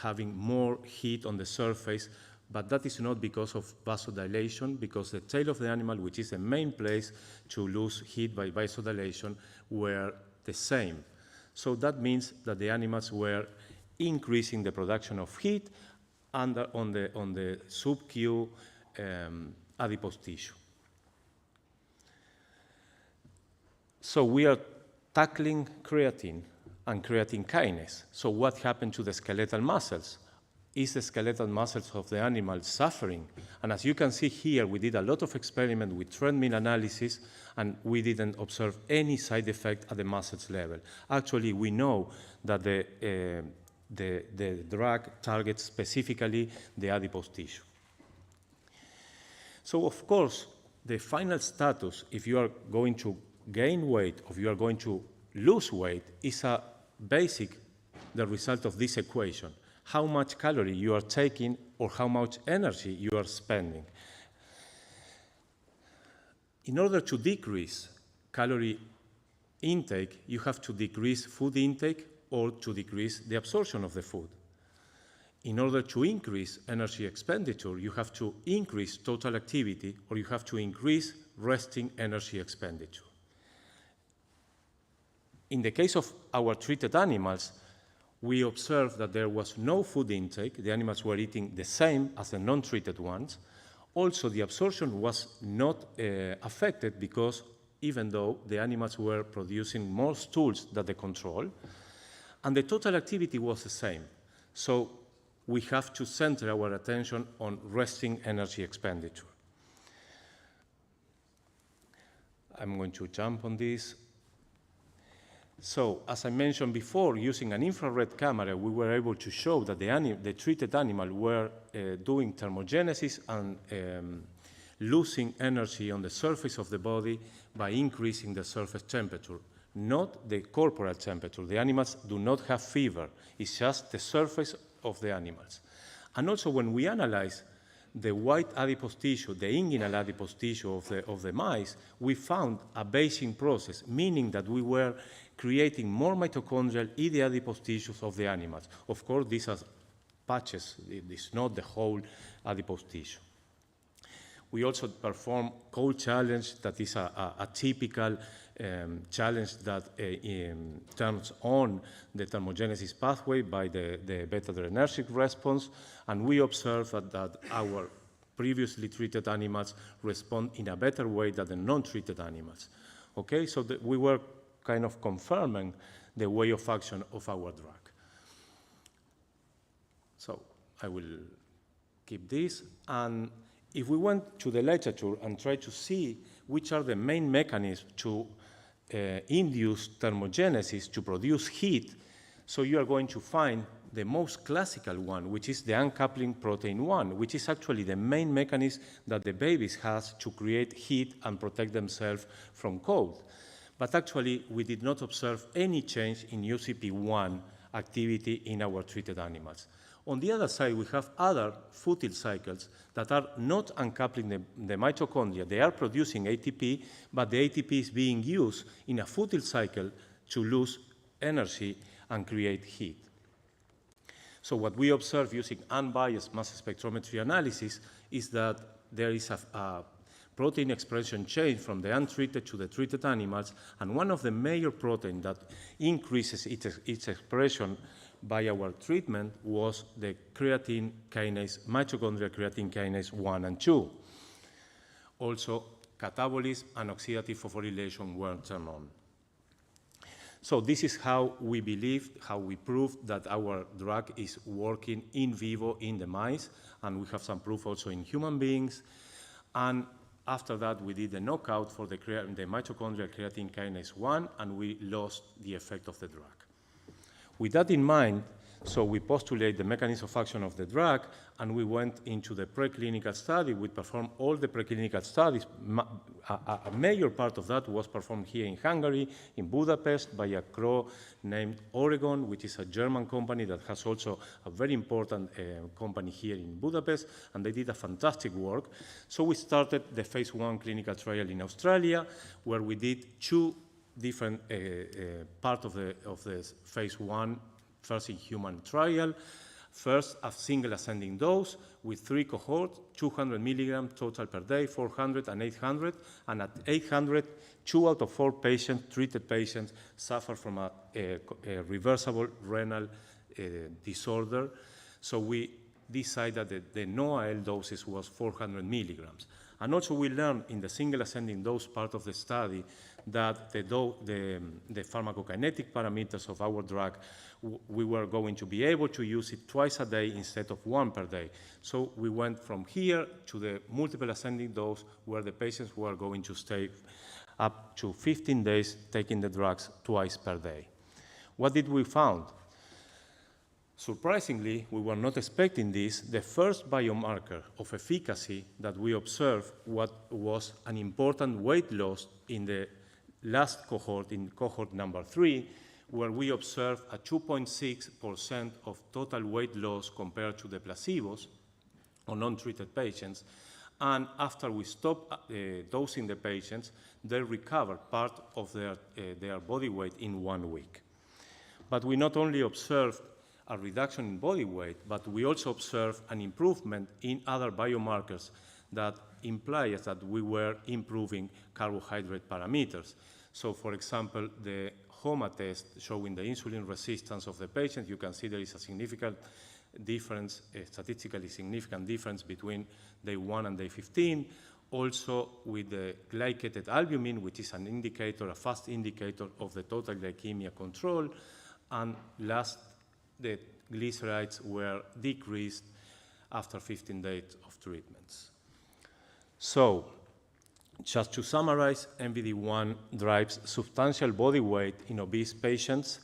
Speaker 5: having more heat on the surface, but that is not because of vasodilation, because the tail of the animal, which is the main place to lose heat by vasodilation, were the same. So that means that the animals were increasing the production of heat on the sub-Q adipose tissue. So we are tackling creatine and creatine kinase. So what happened to the skeletal muscles? Is the skeletal muscles of the animal suffering? And as you can see here, we did a lot of experiments with treadmill analysis, and we didn't observe any side effect at the muscles level. Actually, we know that the drug targets specifically the adipose tissue. So of course, the final status, if you are going to gain weight or if you are going to lose weight, is the result of this equation. How much calorie you are taking or how much energy you are spending. In order to decrease calorie intake, you have to decrease food intake or to decrease the absorption of the food. In order to increase energy expenditure, you have to increase total activity or you have to increase resting energy expenditure. In the case of our treated animals, we observed that there was no food intake. The animals were eating the same as the non-treated ones. Also, the absorption was not affected because even though the animals were producing more stools than the control, and the total activity was the same. So we have to center our attention on resting energy expenditure. I'm going to jump on this. So, as I mentioned before, using an infrared camera, we were able to show that the treated animal were doing thermogenesis and losing energy on the surface of the body by increasing the surface temperature, not the corporal temperature. The animals do not have fever. It's just the surface of the animals. And also, when we analyze the white adipose tissue, the inguinal adipose tissue of the mice, we found a basing process, meaning that we were creating more mitochondrial in the adipose tissues of the animals. Of course, these are patches. It is not the whole adipose tissue. We also perform cold challenge, that is a typical challenge that turns on the thermogenesis pathway by the beta-adrenergic response, and we observe that our previously treated animals respond in a better way than the non-treated animals. Okay, so we were kind of confirming the way of action of our drug. So I will keep this, and if we went to the literature and try to see which are the main mechanisms to induce thermogenesis, to produce heat, so you are going to find the most classical one, which is the uncoupling protein 1, which is actually the main mechanism that the babies has to create heat and protect themselves from cold. But actually, we did not observe any change in UCP1 activity in our treated animals. On the other side, we have other futile cycles that are not uncoupling the mitochondria. They are producing ATP, but the ATP is being used in a futile cycle to lose energy and create heat. So what we observe using unbiased mass spectrometry analysis is that there is a protein expression change from the untreated to the treated animals, and one of the major proteins that increases its expression by our treatment was the creatine kinase, mitochondrial creatine kinase 1 and 2. Also, catabolism and oxidative phosphorylation were turned on. So this is how we believed, how we proved that our drug is working in vivo in the mice, and we have some proof also in human beings. And after that, we did a knockout for the mitochondrial creatine kinase 1, and we lost the effect of the drug. With that in mind, so we postulate the mechanism of action of the drug, and we went into the preclinical study. We performed all the preclinical studies. A major part of that was performed here in Hungary, in Budapest, by a CRO named Oregon, which is a German company that has also a very important company here in Budapest, and they did a fantastic work. So we started the phase 1 clinical trial in Australia, where we did two different part of the phase 1, first in human trial. First, a single ascending dose with 3 cohorts, 200 milligrams total per day, 400 and 800. And at 800, 2 out of 4 patients, treated patients, suffer from a reversible renal disorder. So we decided that the NOAEL doses was 400 milligrams. And also we learned in the single ascending dose part of the study that the pharmacokinetic parameters of our drug, we were going to be able to use it twice a day instead of 1 per day. So we went from here to the multiple ascending dose, where the patients were going to stay up to 15 days taking the drugs twice per day. What did we find? Surprisingly, we were not expecting this. The first biomarker of efficacy that we observed was an important weight loss in the last cohort, in cohort number 3, where we observed a 2.6% of total weight loss compared to the placebos or non-treated patients. And after we stopped dosing the patients, they recovered part of their body weight in 1 week. But we not only observed a reduction in body weight, but we also observed an improvement in other biomarkers that implies that we were improving carbohydrate parameters. So, for example, the HOMA test showing the insulin resistance of the patient. You can see there is a significant difference, a statistically significant difference between day 1 and day 15. Also with the glycated albumin, which is an indicator, a fast indicator of the total glycemia control. And last, the glycerides were decreased after 15 days of treatments. So, just to summarize, NBD1 drives substantial body weight in obese patients,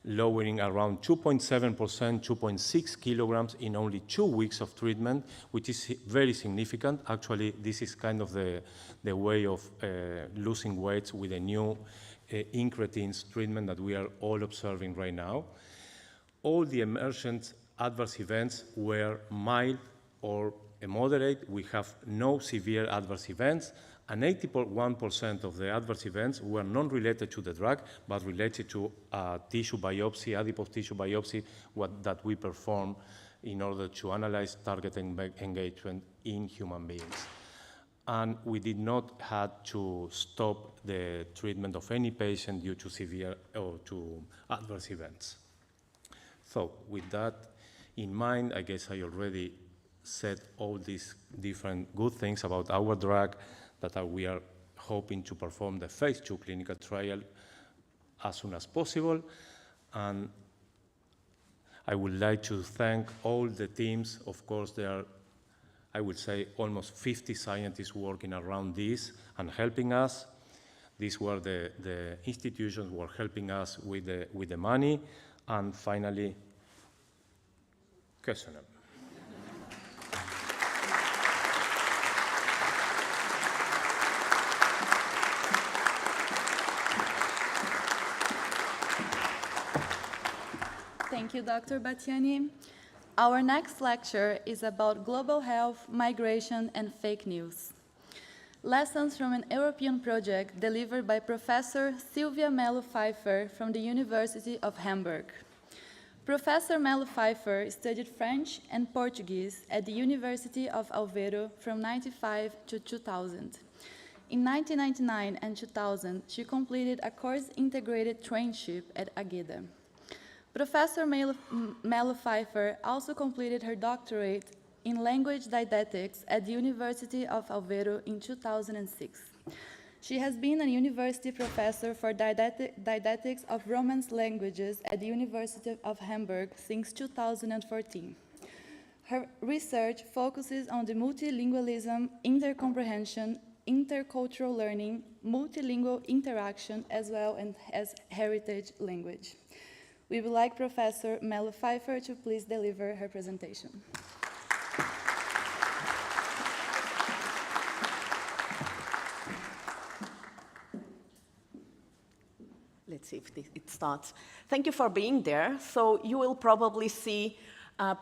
Speaker 5: lowering around 2.7%, 2.6 kilograms in only 2 weeks of treatment, which is very significant. Actually, this is kind of the way of losing weight with a new incretins treatment that we are all observing right now. All the emergent adverse events were mild or moderate. We have no severe adverse events, and 81% of the adverse events were non-related to the drug, but related to tissue biopsy, adipose tissue biopsy, that we perform in order to analyze target engagement in human beings. And we did not have to stop the treatment of any patient due to severe or to adverse events. So with that in mind, I guess I already said all these different good things about our drug that we are hoping to perform the phase 2 clinical trial as soon as possible. And I would like to thank all the teams. Of course, there are, I would say, almost 50 scientists working around this and helping us. These were the institutions who were helping us with the money. And finally, köszönöm.
Speaker 4: Thank you, Dr. Batthyány. Our next lecture is about global health, migration, and fake news. Lessons from an European project delivered by Professor Silvia Melo-Pfeifer from the University of Hamburg. Professor Melo-Pfeifer studied French and Portuguese at the University of Aveiro from 1995 to 2000. In 1999 and 2000, she completed a course-integrated traineeship at Ageda. Professor Melo-Pfeifer also completed her doctorate in language didactics at the University of Aveiro in 2006. She has been a university professor for didactics of Romance languages at the University of Hamburg since 2014. Her research focuses on the multilingualism, intercomprehension, intercultural learning, multilingual interaction, as well as heritage language. We would like Professor Melo-Pfeifer to please deliver her presentation.
Speaker 6: Let's see if it starts. Thank you for being there. So you will probably see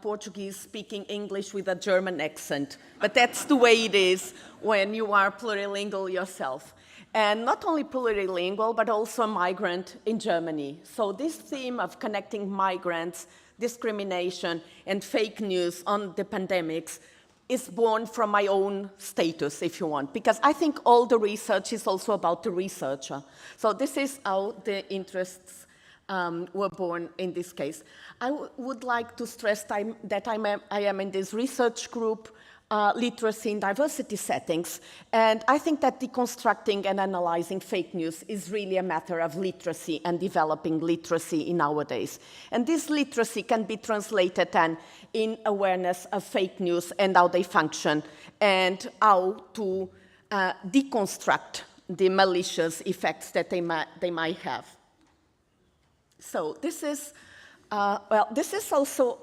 Speaker 6: Portuguese speaking English with a German accent, but that's the way it is when you are plurilingual yourself. And not only plurilingual, but also a migrant in Germany. So this theme of connecting migrants, discrimination, and fake news on the pandemics is born from my own status, if you want, because I think all the research is also about the researcher. So this is how the interests were born in this case. I would like to stress that I am in this research group, literacy in diversity settings, and I think that deconstructing and analyzing fake news is really a matter of literacy and developing literacy in nowadays. And this literacy can be translated then in awareness of fake news and how they function, and how to deconstruct the malicious effects that they might have. So this is this is also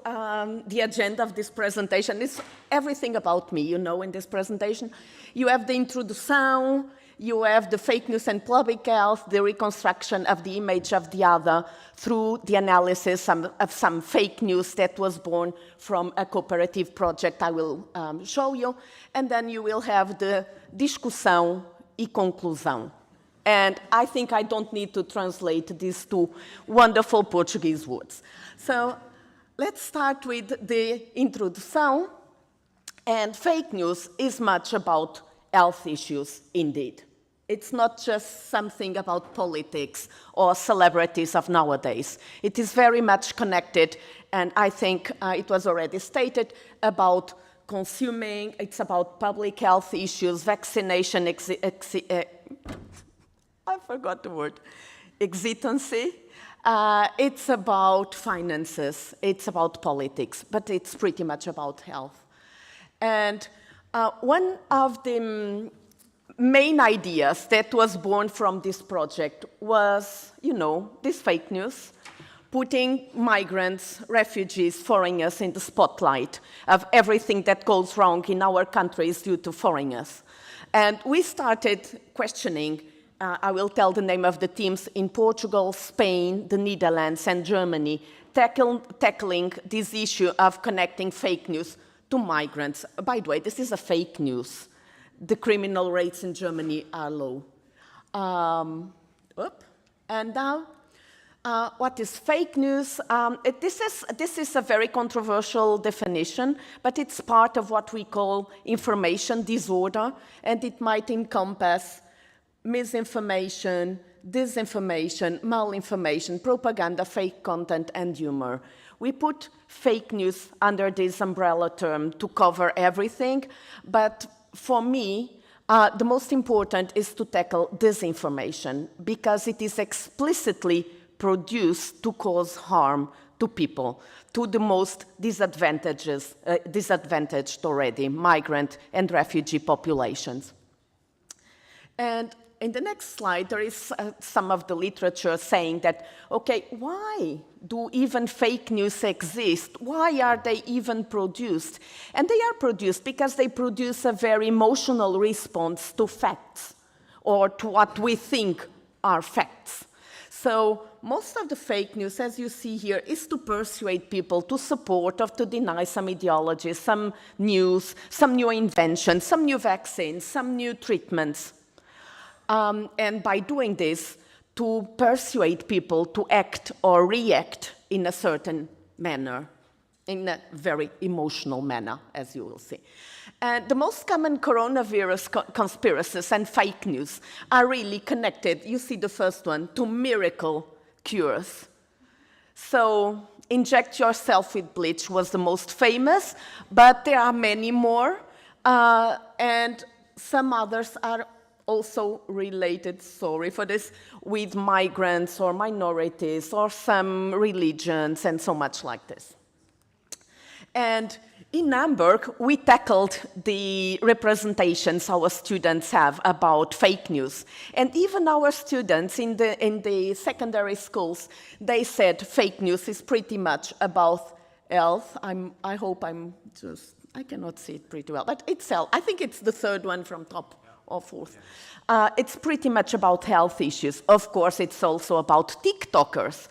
Speaker 6: the agenda of this presentation. It's everything about me, you know, in this presentation. You have the introduction, you have the fake news and public health, the reconstruction of the image of the other through the analysis of some fake news that was born from a cooperative project I will show you. And then you will have the discussão e conclusão. And I think I don't need to translate these two wonderful Portuguese words. So let's start with the introduction. And fake news is much about health issues indeed. It's not just something about politics or celebrities of nowadays. It is very much connected, and I think it was already stated, about consuming, it's about public health issues, vaccination, I forgot the word, exitancy. It's about finances, it's about politics, but it's pretty much about health. And one of the main ideas that was born from this project was, you know, this fake news, putting migrants, refugees, foreigners in the spotlight of everything that goes wrong in our countries due to foreigners. And we started questioning, I will tell the name of the teams, in Portugal, Spain, the Netherlands, and Germany, tackling this issue of connecting fake news to migrants. By the way, this is a fake news. The criminal rates in Germany are low. And now, what is fake news? This is a very controversial definition, but it's part of what we call information disorder, and it might encompass misinformation, disinformation, malinformation, propaganda, fake content, and humor. We put fake news under this umbrella term to cover everything, but for me, the most important is to tackle disinformation because it is explicitly produced to cause harm to people, to the most disadvantaged already, migrant and refugee populations. And in the next slide, there is some of the literature saying that, okay, why do even fake news exist? Why are they even produced? And they are produced because they produce a very emotional response to facts, or to what we think are facts. So most of the fake news, as you see here, is to persuade people to support or to deny some ideology, some news, some new inventions, some new vaccines, some new treatments. And by doing this, to persuade people to act or react in a certain manner, in a very emotional manner, as you will see. The most common coronavirus conspiracies and fake news are really connected, you see the first one, to miracle cures. So, inject yourself with bleach was the most famous, but there are many more, and some others are also related, sorry for this, with migrants or minorities or some religions and so much like this. And in Hamburg, we tackled the representations our students have about fake news. And even our students in the secondary schools, they said fake news is pretty much about health. I hope I cannot see it pretty well, but it's health. I think it's the third one from top. Or fourth. It's pretty much about health issues. Of course, it's also about TikTokers.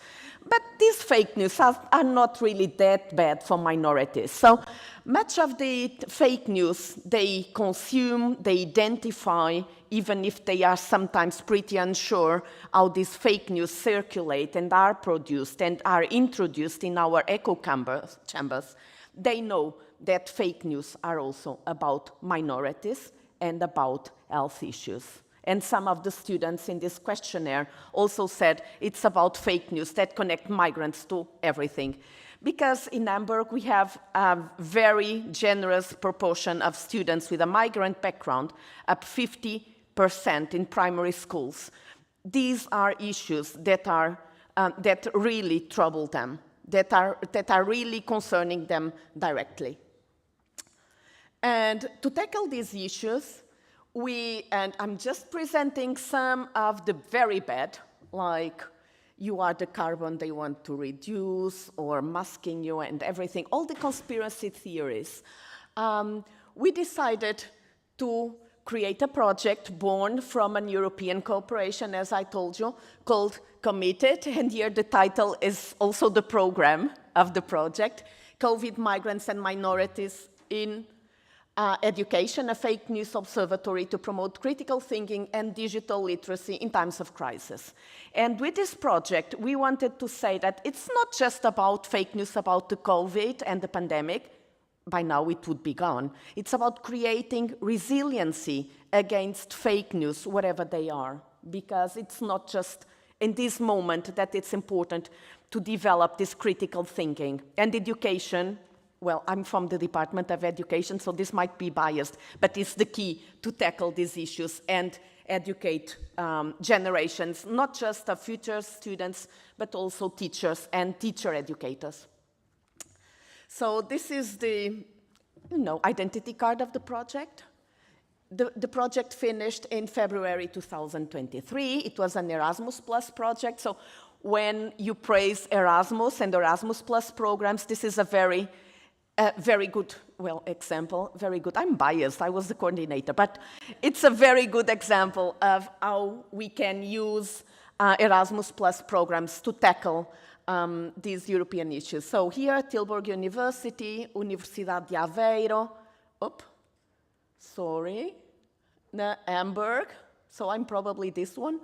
Speaker 6: But these fake news are not really that bad for minorities. So much of the fake news they consume, they identify, even if they are sometimes pretty unsure how these fake news circulate and are produced and are introduced in our echo chambers. They know that fake news are also about minorities and about health issues. And some of the students in this questionnaire also said it's about fake news that connect migrants to everything. Because in Hamburg, we have a very generous proportion of students with a migrant background, up 50% in primary schools. These are issues that really trouble them, that are really concerning them directly. And to tackle these issues, and I'm just presenting some of the very bad, like you are the carbon they want to reduce, or masking you and everything, all the conspiracy theories. We decided to create a project born from an European cooperation, as I told you, called Committed, and here the title is also the program of the project, COVID Migrants and Minorities in Education, a fake news observatory to promote critical thinking and digital literacy in times of crisis. And with this project, we wanted to say that it's not just about fake news about the COVID and the pandemic, by now it would be gone. It's about creating resiliency against fake news, whatever they are, because it's not just in this moment that it's important to develop this critical thinking. And education, well, I'm from the Department of Education, so this might be biased, but it's the key to tackle these issues and educate generations, not just of future students, but also teachers and teacher educators. So this is the, identity card of the project. The project finished in February 2023. It was an Erasmus Plus project. So when you praise Erasmus and Erasmus Plus programs, this is a very good, example, very good. I'm biased, I was the coordinator, but it's a very good example of how we can use Erasmus Plus programs to tackle these European issues. So here, Tilburg University, Universidade de Aveiro, Hamburg, so I'm probably this one,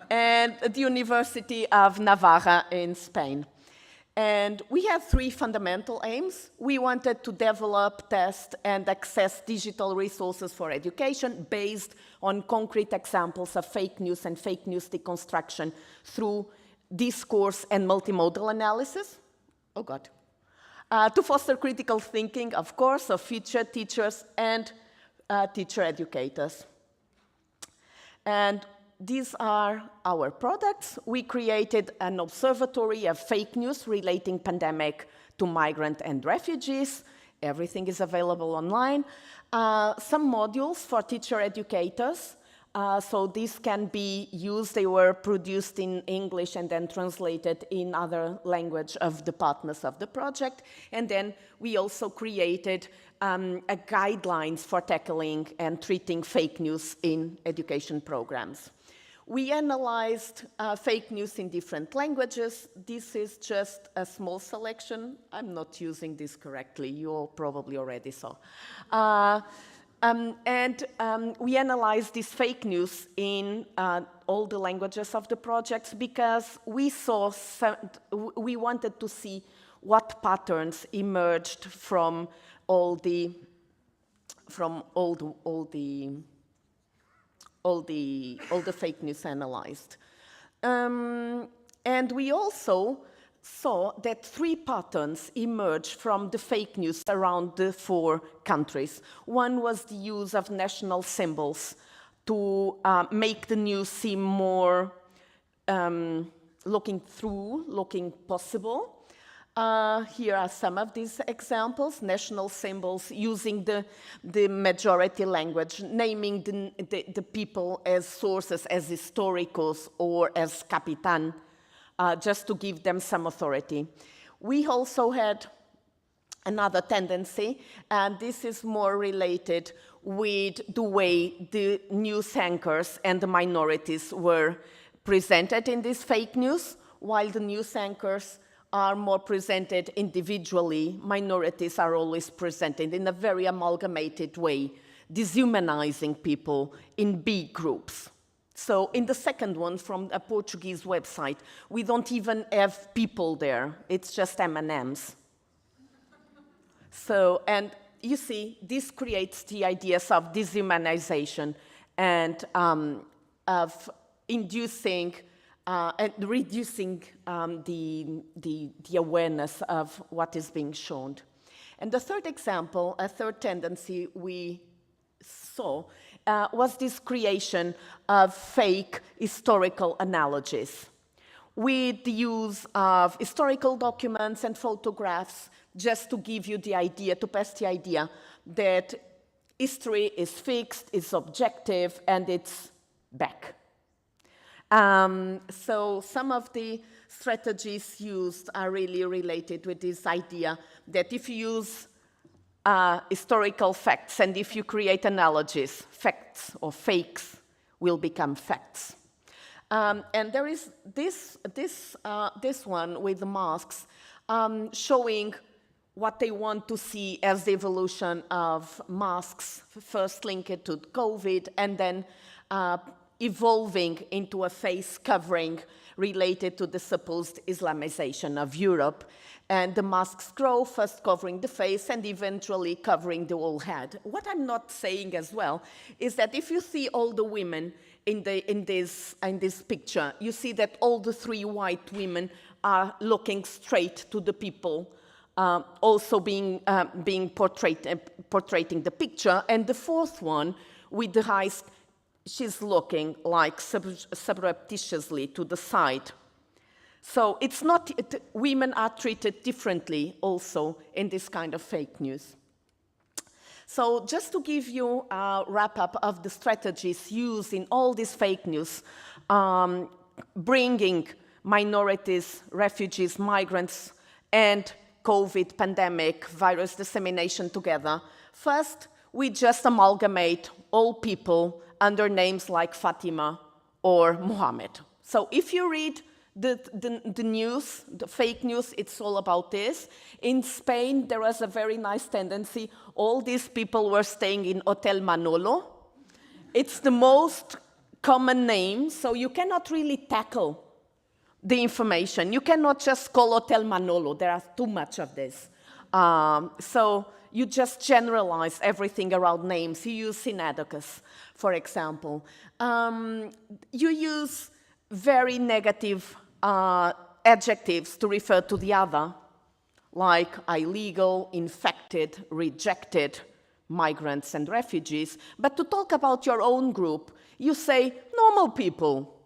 Speaker 6: and the University of Navarra in Spain. And we had three fundamental aims. We wanted to develop, test, and access digital resources for education based on concrete examples of fake news and fake news deconstruction through discourse and multimodal analysis. To foster critical thinking, of course, of future teachers and teacher educators. And these are our products. We created an observatory of fake news relating pandemic to migrant and refugees. Everything is available online. Some modules for teacher educators. So these can be used. They were produced in English and then translated in other language of the partners of the project. And then we also created a guidelines for tackling and treating fake news in education programs. We analyzed fake news in different languages. This is just a small selection. I'm not using this correctly. You all probably already saw. We analyzed this fake news in all the languages of the projects because we wanted to see what patterns emerged from all the fake news analyzed. And we also saw that three patterns emerged from the fake news around the 4 countries. One was the use of national symbols to make the news seem more looking possible. Here are some of these examples, national symbols using the majority language, naming the people as sources, as historicos or as capitán, just to give them some authority. We also had another tendency, and this is more related with the way the news anchors and the minorities were presented in this fake news. While the news anchors are more presented individually, minorities are always presented in a very amalgamated way, dehumanizing people in big groups. So in the second one, from a Portuguese website, we don't even have people there. It's just M&Ms. So, and you see, this creates the ideas of dehumanization and of inducing and reducing the awareness of what is being shown. And the third example, a third tendency we saw was this creation of fake historical analogies with the use of historical documents and photographs just to give you the idea, to pass the idea that history is fixed, it's objective, and it's back. So some of the strategies used are really related with this idea that if you use historical facts and if you create analogies, facts or fakes will become facts. And there is this one with the masks showing what they want to see as the evolution of masks, first linked to COVID and then evolving into a face covering related to the supposed Islamization of Europe. And the masks grow, first covering the face and eventually covering the whole head. What I'm not saying as well is that if you see all the women in this picture, you see that all the 3 white women are looking straight to the people, also being portraying the picture. And the 4th one, with the eyes, she's looking like surreptitiously to the side. So it's not, women are treated differently also in this kind of fake news. So just to give you a wrap-up of the strategies used in all this fake news, bringing minorities, refugees, migrants, and COVID pandemic virus dissemination together. First, we just amalgamate all people under names like Fatima or Muhammad. So if you read the news, the fake news, it's all about this. In Spain, there was a very nice tendency. All these people were staying in Hotel Manolo. It's the most common name, so you cannot really tackle the information. You cannot just call Hotel Manolo. There are too much of this. So you just generalize everything around names. You use synecdoches, for example. You use very negative adjectives to refer to the other, like illegal, infected, rejected, migrants and refugees. But to talk about your own group, you say normal people,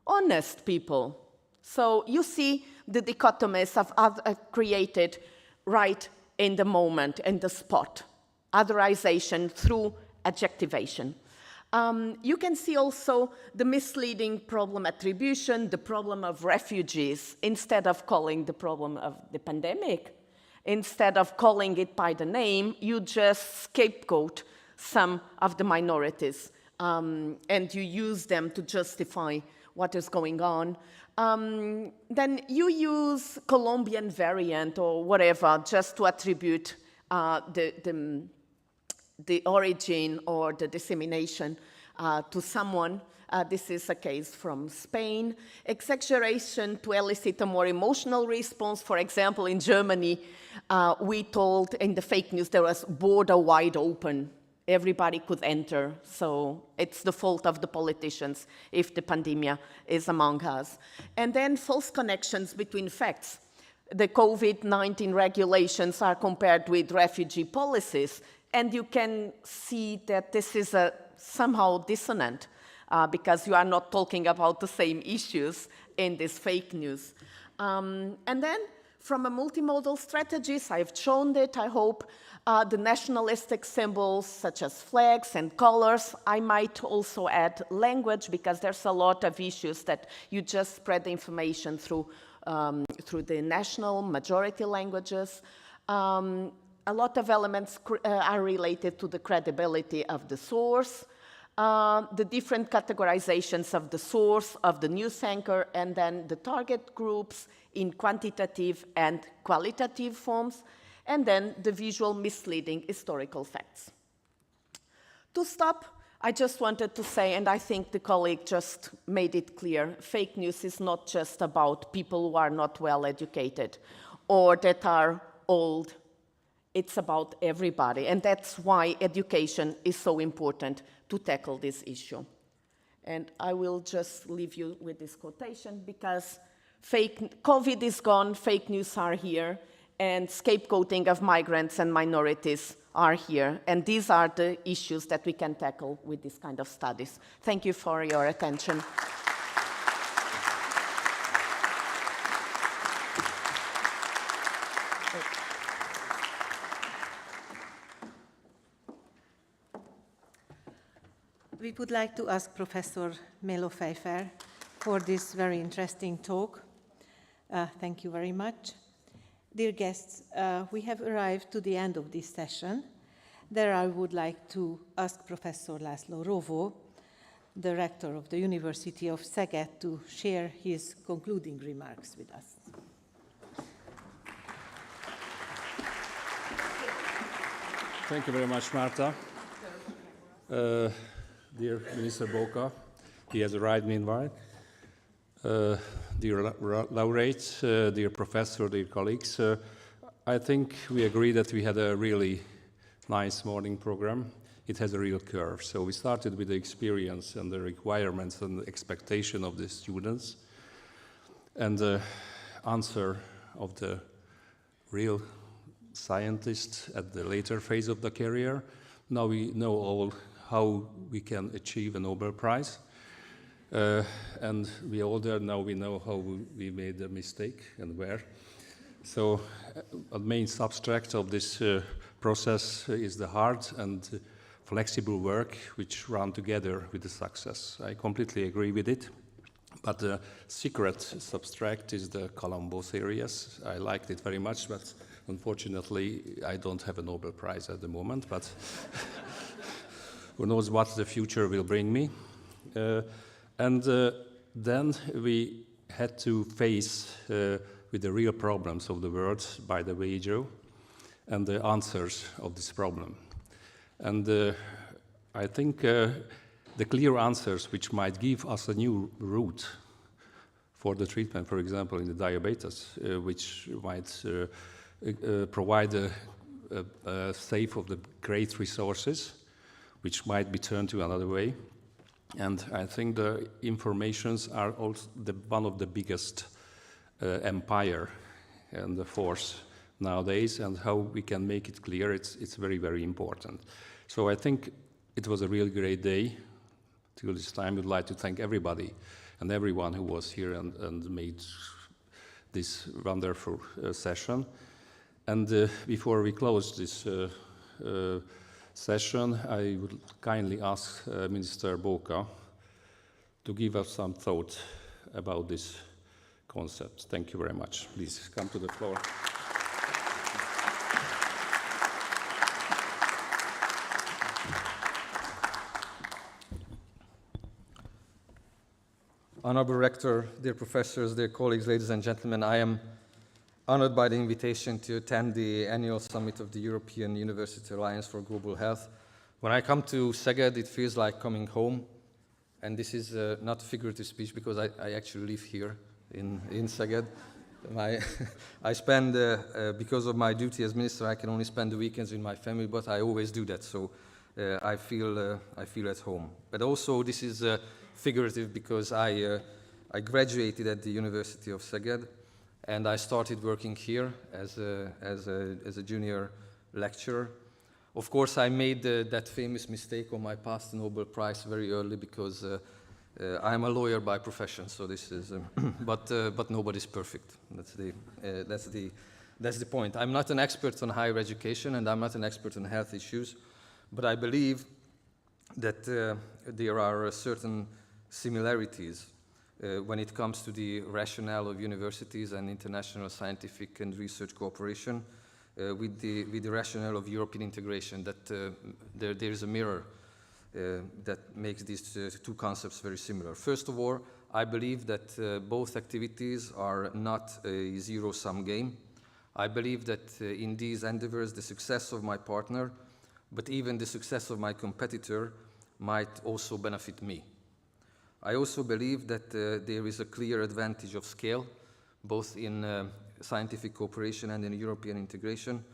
Speaker 6: honest people. So you see the dichotomies created right in the moment, in the spot. Otherization through adjectivation. You can see also the misleading problem attribution, the problem of refugees, instead of calling the problem of the pandemic. Instead of calling it by the name, you just scapegoat some of the minorities, and you use them to justify what is going on. Then you use Colombian variant or whatever just to attribute the origin or the dissemination to someone. This is a case from Spain. Exaggeration to elicit a more emotional response. For example, in Germany, we told in the fake news there was border wide open. Everybody could enter, so it's the fault of the politicians if the pandemic is among us. And then false connections between facts. The COVID-19 regulations are compared with refugee policies, and you can see that this is somehow dissonant because you are not talking about the same issues in this fake news. And then from a multimodal strategies, I've shown it, I hope, the nationalistic symbols such as flags and colors. I might also add language because there's a lot of issues that you just spread the information through the national majority languages. A lot of elements are related to the credibility of the source, the different categorizations of the source, of the news anchor, and then the target groups in quantitative and qualitative forms, and then the visual misleading historical facts. To stop, I just wanted to say, and I think the colleague just made it clear, fake news is not just about people who are not well educated or that are old. It's about everybody, and that's why education is so important to tackle this issue. And I will just leave you with this quotation because COVID is gone, fake news are here, and scapegoating of migrants and minorities are here. And these are the issues that we can tackle with this kind of studies. Thank you for your attention.
Speaker 2: We would like to ask Professor Melo-Pfeifer for this very interesting talk. Thank you very much. Dear guests, we have arrived to the end of this session. There I would like to ask Professor László Rovó, the rector of the University of Szeged, to share his concluding remarks with us.
Speaker 7: Thank you very much, Márta. Dear Minister Bóka, he has arrived meanwhile. Dear laureates, dear professor, dear colleagues, I think we agree that we had a really nice morning program. It has a real curve. So we started with the experience and the requirements and the expectation of the students, and the answer of the real scientist at the later phase of the career. Now we know all how we can achieve a Nobel Prize. And we older, now we know how we made a mistake and where. So a main substract of this process is the hard and flexible work which run together with the success. I completely agree with it. But the secret substract is the Colombo series. I liked it very much, but unfortunately I don't have a Nobel Prize at the moment, but who knows what the future will bring me. And then we had to face with the real problems of the world by the way, Joe, and the answers of this problem. And I think the clear answers which might give us a new route for the treatment, for example, in the diabetes, which might provide a save of the great resources, which might be turned to another way. And I think the informations are also one of the biggest empire and the force nowadays, and how we can make it clear, it's very, very important. So I think it was a really great day. Till this time, I'd like to thank everybody and everyone who was here and made this wonderful session. And before we close this session, I would kindly ask Minister Bóka to give us some thought about this concept. Thank you very much. Please come to the floor.
Speaker 8: Honorable Rector, dear professors, dear colleagues, ladies and gentlemen, I am honored by the invitation to attend the annual summit of the European University Alliance for Global Health. When I come to Szeged, it feels like coming home, and this is not figurative speech because I actually live here in Szeged. I spend, because of my duty as minister, I can only spend the weekends with my family, but I always do that, so I feel at home. But also this is figurative because I graduated at the University of Szeged, and I started working here as a junior lecturer. Of course, I made that famous mistake on my past Nobel Prize very early because I'm a lawyer by profession. So this is, but nobody's perfect. That's the point. I'm not an expert on higher education, and I'm not an expert on health issues, but I believe that there are certain similarities when it comes to the rationale of universities and international scientific and research cooperation with the rationale of European integration, that there is a mirror that makes these two concepts very similar. First of all, I believe that both activities are not a zero-sum game. I believe that in these endeavors, the success of my partner, but even the success of my competitor, might also benefit me. I also believe that there is a clear advantage of scale, both in scientific cooperation and in European integration.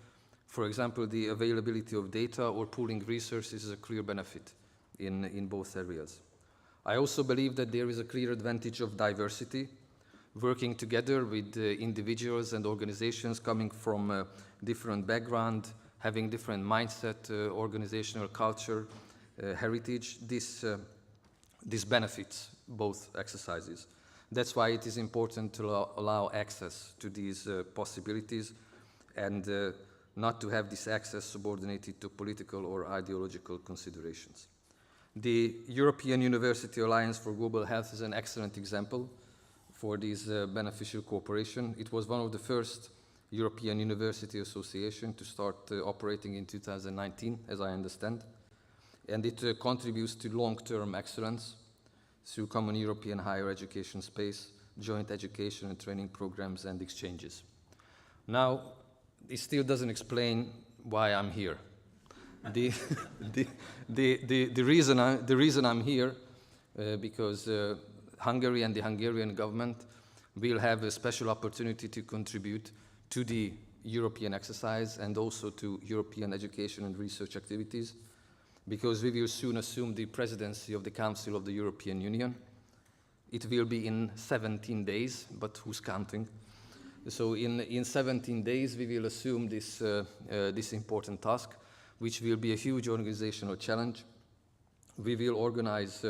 Speaker 8: For example, the availability of data or pooling resources is a clear benefit in both areas. I also believe that there is a clear advantage of diversity, working together with individuals and organizations coming from different background, having different mindset, organizational culture, heritage. This benefits both exercises. That's why it is important to allow access to these possibilities and not to have this access subordinated to political or ideological considerations. The European University Alliance for Global Health is an excellent example for this beneficial cooperation. It was one of the first European University Association to start operating in 2019, as I understand. And it contributes to long-term excellence through common European higher education space, joint education and training programs and exchanges. Now, it still doesn't explain why I'm here. The reason I'm here because Hungary and the Hungarian government will have a special opportunity to contribute to the European exercise and also to European education and research activities, because we will soon assume the presidency of the Council of the European Union. It will be in 17 days, but who's counting? So in 17 days, we will assume this, this important task, which will be a huge organizational challenge. We will organize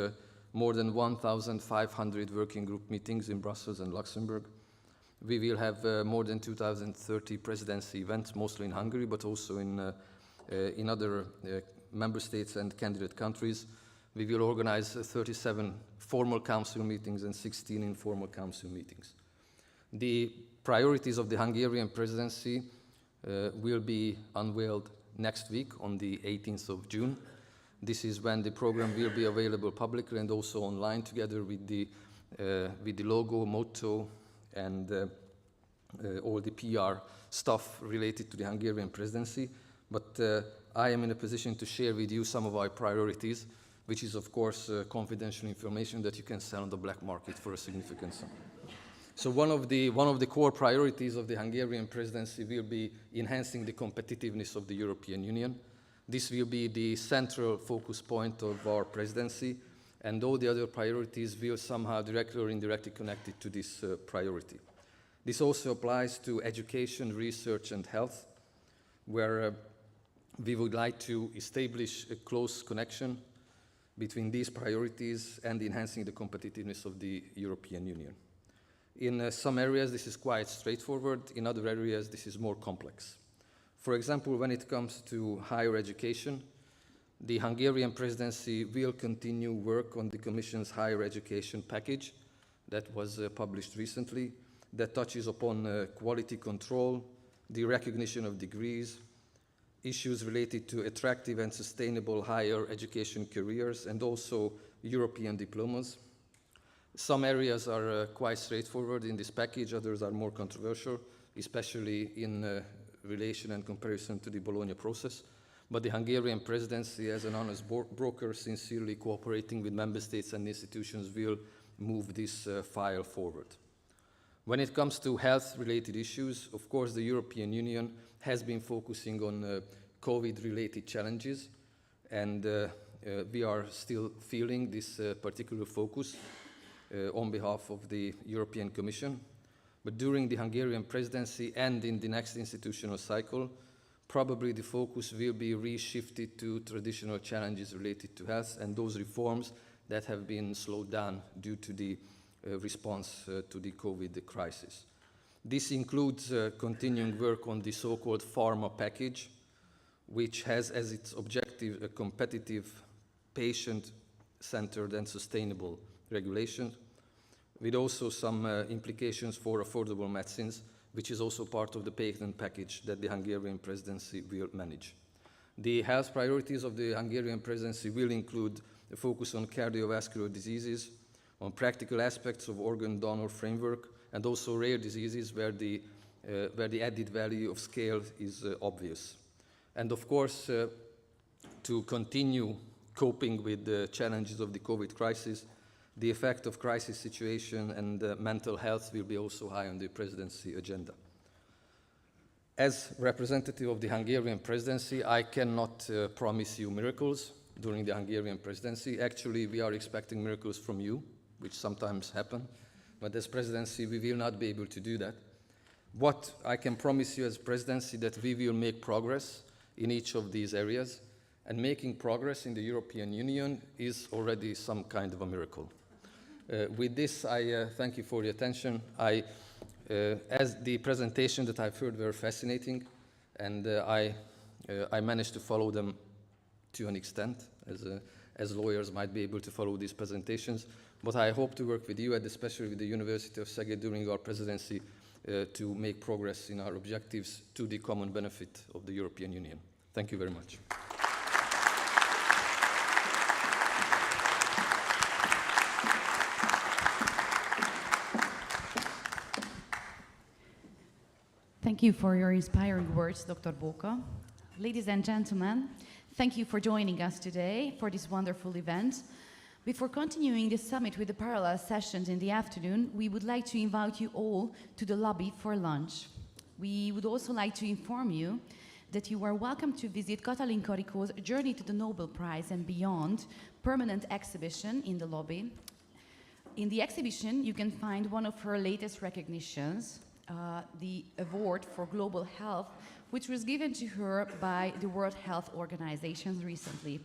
Speaker 8: more than 1,500 working group meetings in Brussels and Luxembourg. We will have more than 2,030 presidency events, mostly in Hungary, but also in other member states and candidate countries. We will organize 37 formal council meetings and 16 informal council meetings. The priorities of the Hungarian presidency will be unveiled next week on the 18th of June. This is when the program will be available publicly and also online, together with the logo, motto, and all the PR stuff related to the Hungarian presidency. But I am in a position to share with you some of our priorities, which is, of course, confidential information that you can sell on the black market for a significant sum. So one of the core priorities of the Hungarian presidency will be enhancing the competitiveness of the European Union. This will be the central focus point of our presidency, and all the other priorities will somehow directly or indirectly connected to this priority. This also applies to education, research, and health, where we would like to establish a close connection between these priorities and enhancing the competitiveness of the European Union. In some areas, this is quite straightforward. In other areas, this is more complex. For example, when it comes to higher education, the Hungarian presidency will continue work on the Commission's higher education package that was published recently, that touches upon quality control, the recognition of degrees, issues related to attractive and sustainable higher education careers, and also European diplomas. Some areas are quite straightforward in this package, others are more controversial, especially in relation and comparison to the Bologna process. But the Hungarian presidency, as an honest broker, sincerely cooperating with member states and institutions, will move this file forward. When it comes to health-related issues, of course, the European Union has been focusing on COVID-related challenges, and we are still feeling this particular focus on behalf of the European Commission. But during the Hungarian presidency and in the next institutional cycle, probably the focus will be reshifted to traditional challenges related to health and those reforms that have been slowed down due to the response to the COVID crisis. This includes continuing work on the so-called pharma package, which has as its objective a competitive, patient-centered and sustainable regulation, with also some implications for affordable medicines, which is also part of the patent package that the Hungarian presidency will manage. The health priorities of the Hungarian presidency will include a focus on cardiovascular diseases, on practical aspects of organ donor framework, and also rare diseases where the added value of scale is obvious. And of course, to continue coping with the challenges of the COVID crisis, the effect of crisis situation and mental health will be also high on the presidency agenda. As representative of the Hungarian presidency, I cannot promise you miracles during the Hungarian presidency. Actually, we are expecting miracles from you, which sometimes happen, but as presidency, we will not be able to do that. What I can promise you as presidency, that we will make progress in each of these areas, and making progress in the European Union is already some kind of a miracle. With this, I thank you for your attention. As the presentation that I've heard were fascinating, and I managed to follow them to an extent, as lawyers might be able to follow these presentations. But I hope to work with you, and especially with the University of Szeged during our presidency, to make progress in our objectives to the common benefit of the European Union. Thank you very much.
Speaker 1: Thank you for your inspiring words, Dr. Bóka. Ladies and gentlemen, thank you for joining us today for this wonderful event. Before continuing the summit with the parallel sessions in the afternoon, we would like to invite you all to the lobby for lunch. We would also like to inform you that you are welcome to visit Katalin Karikó's Journey to the Nobel Prize and Beyond permanent exhibition in the lobby. In the exhibition, you can find one of her latest recognitions, the Award for Global Health, which was given to her by the World Health Organization recently.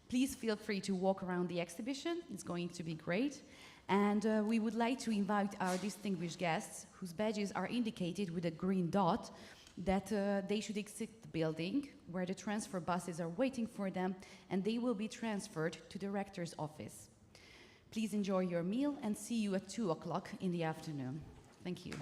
Speaker 1: Please feel free to walk around the exhibition. It's going to be great. And we would like to invite our distinguished guests, whose badges are indicated with a green dot, that they should exit the building where the transfer buses are waiting for them, and they will be transferred to the rector's office. Please enjoy your meal and see you at 2 o'clock in the afternoon. Thank you.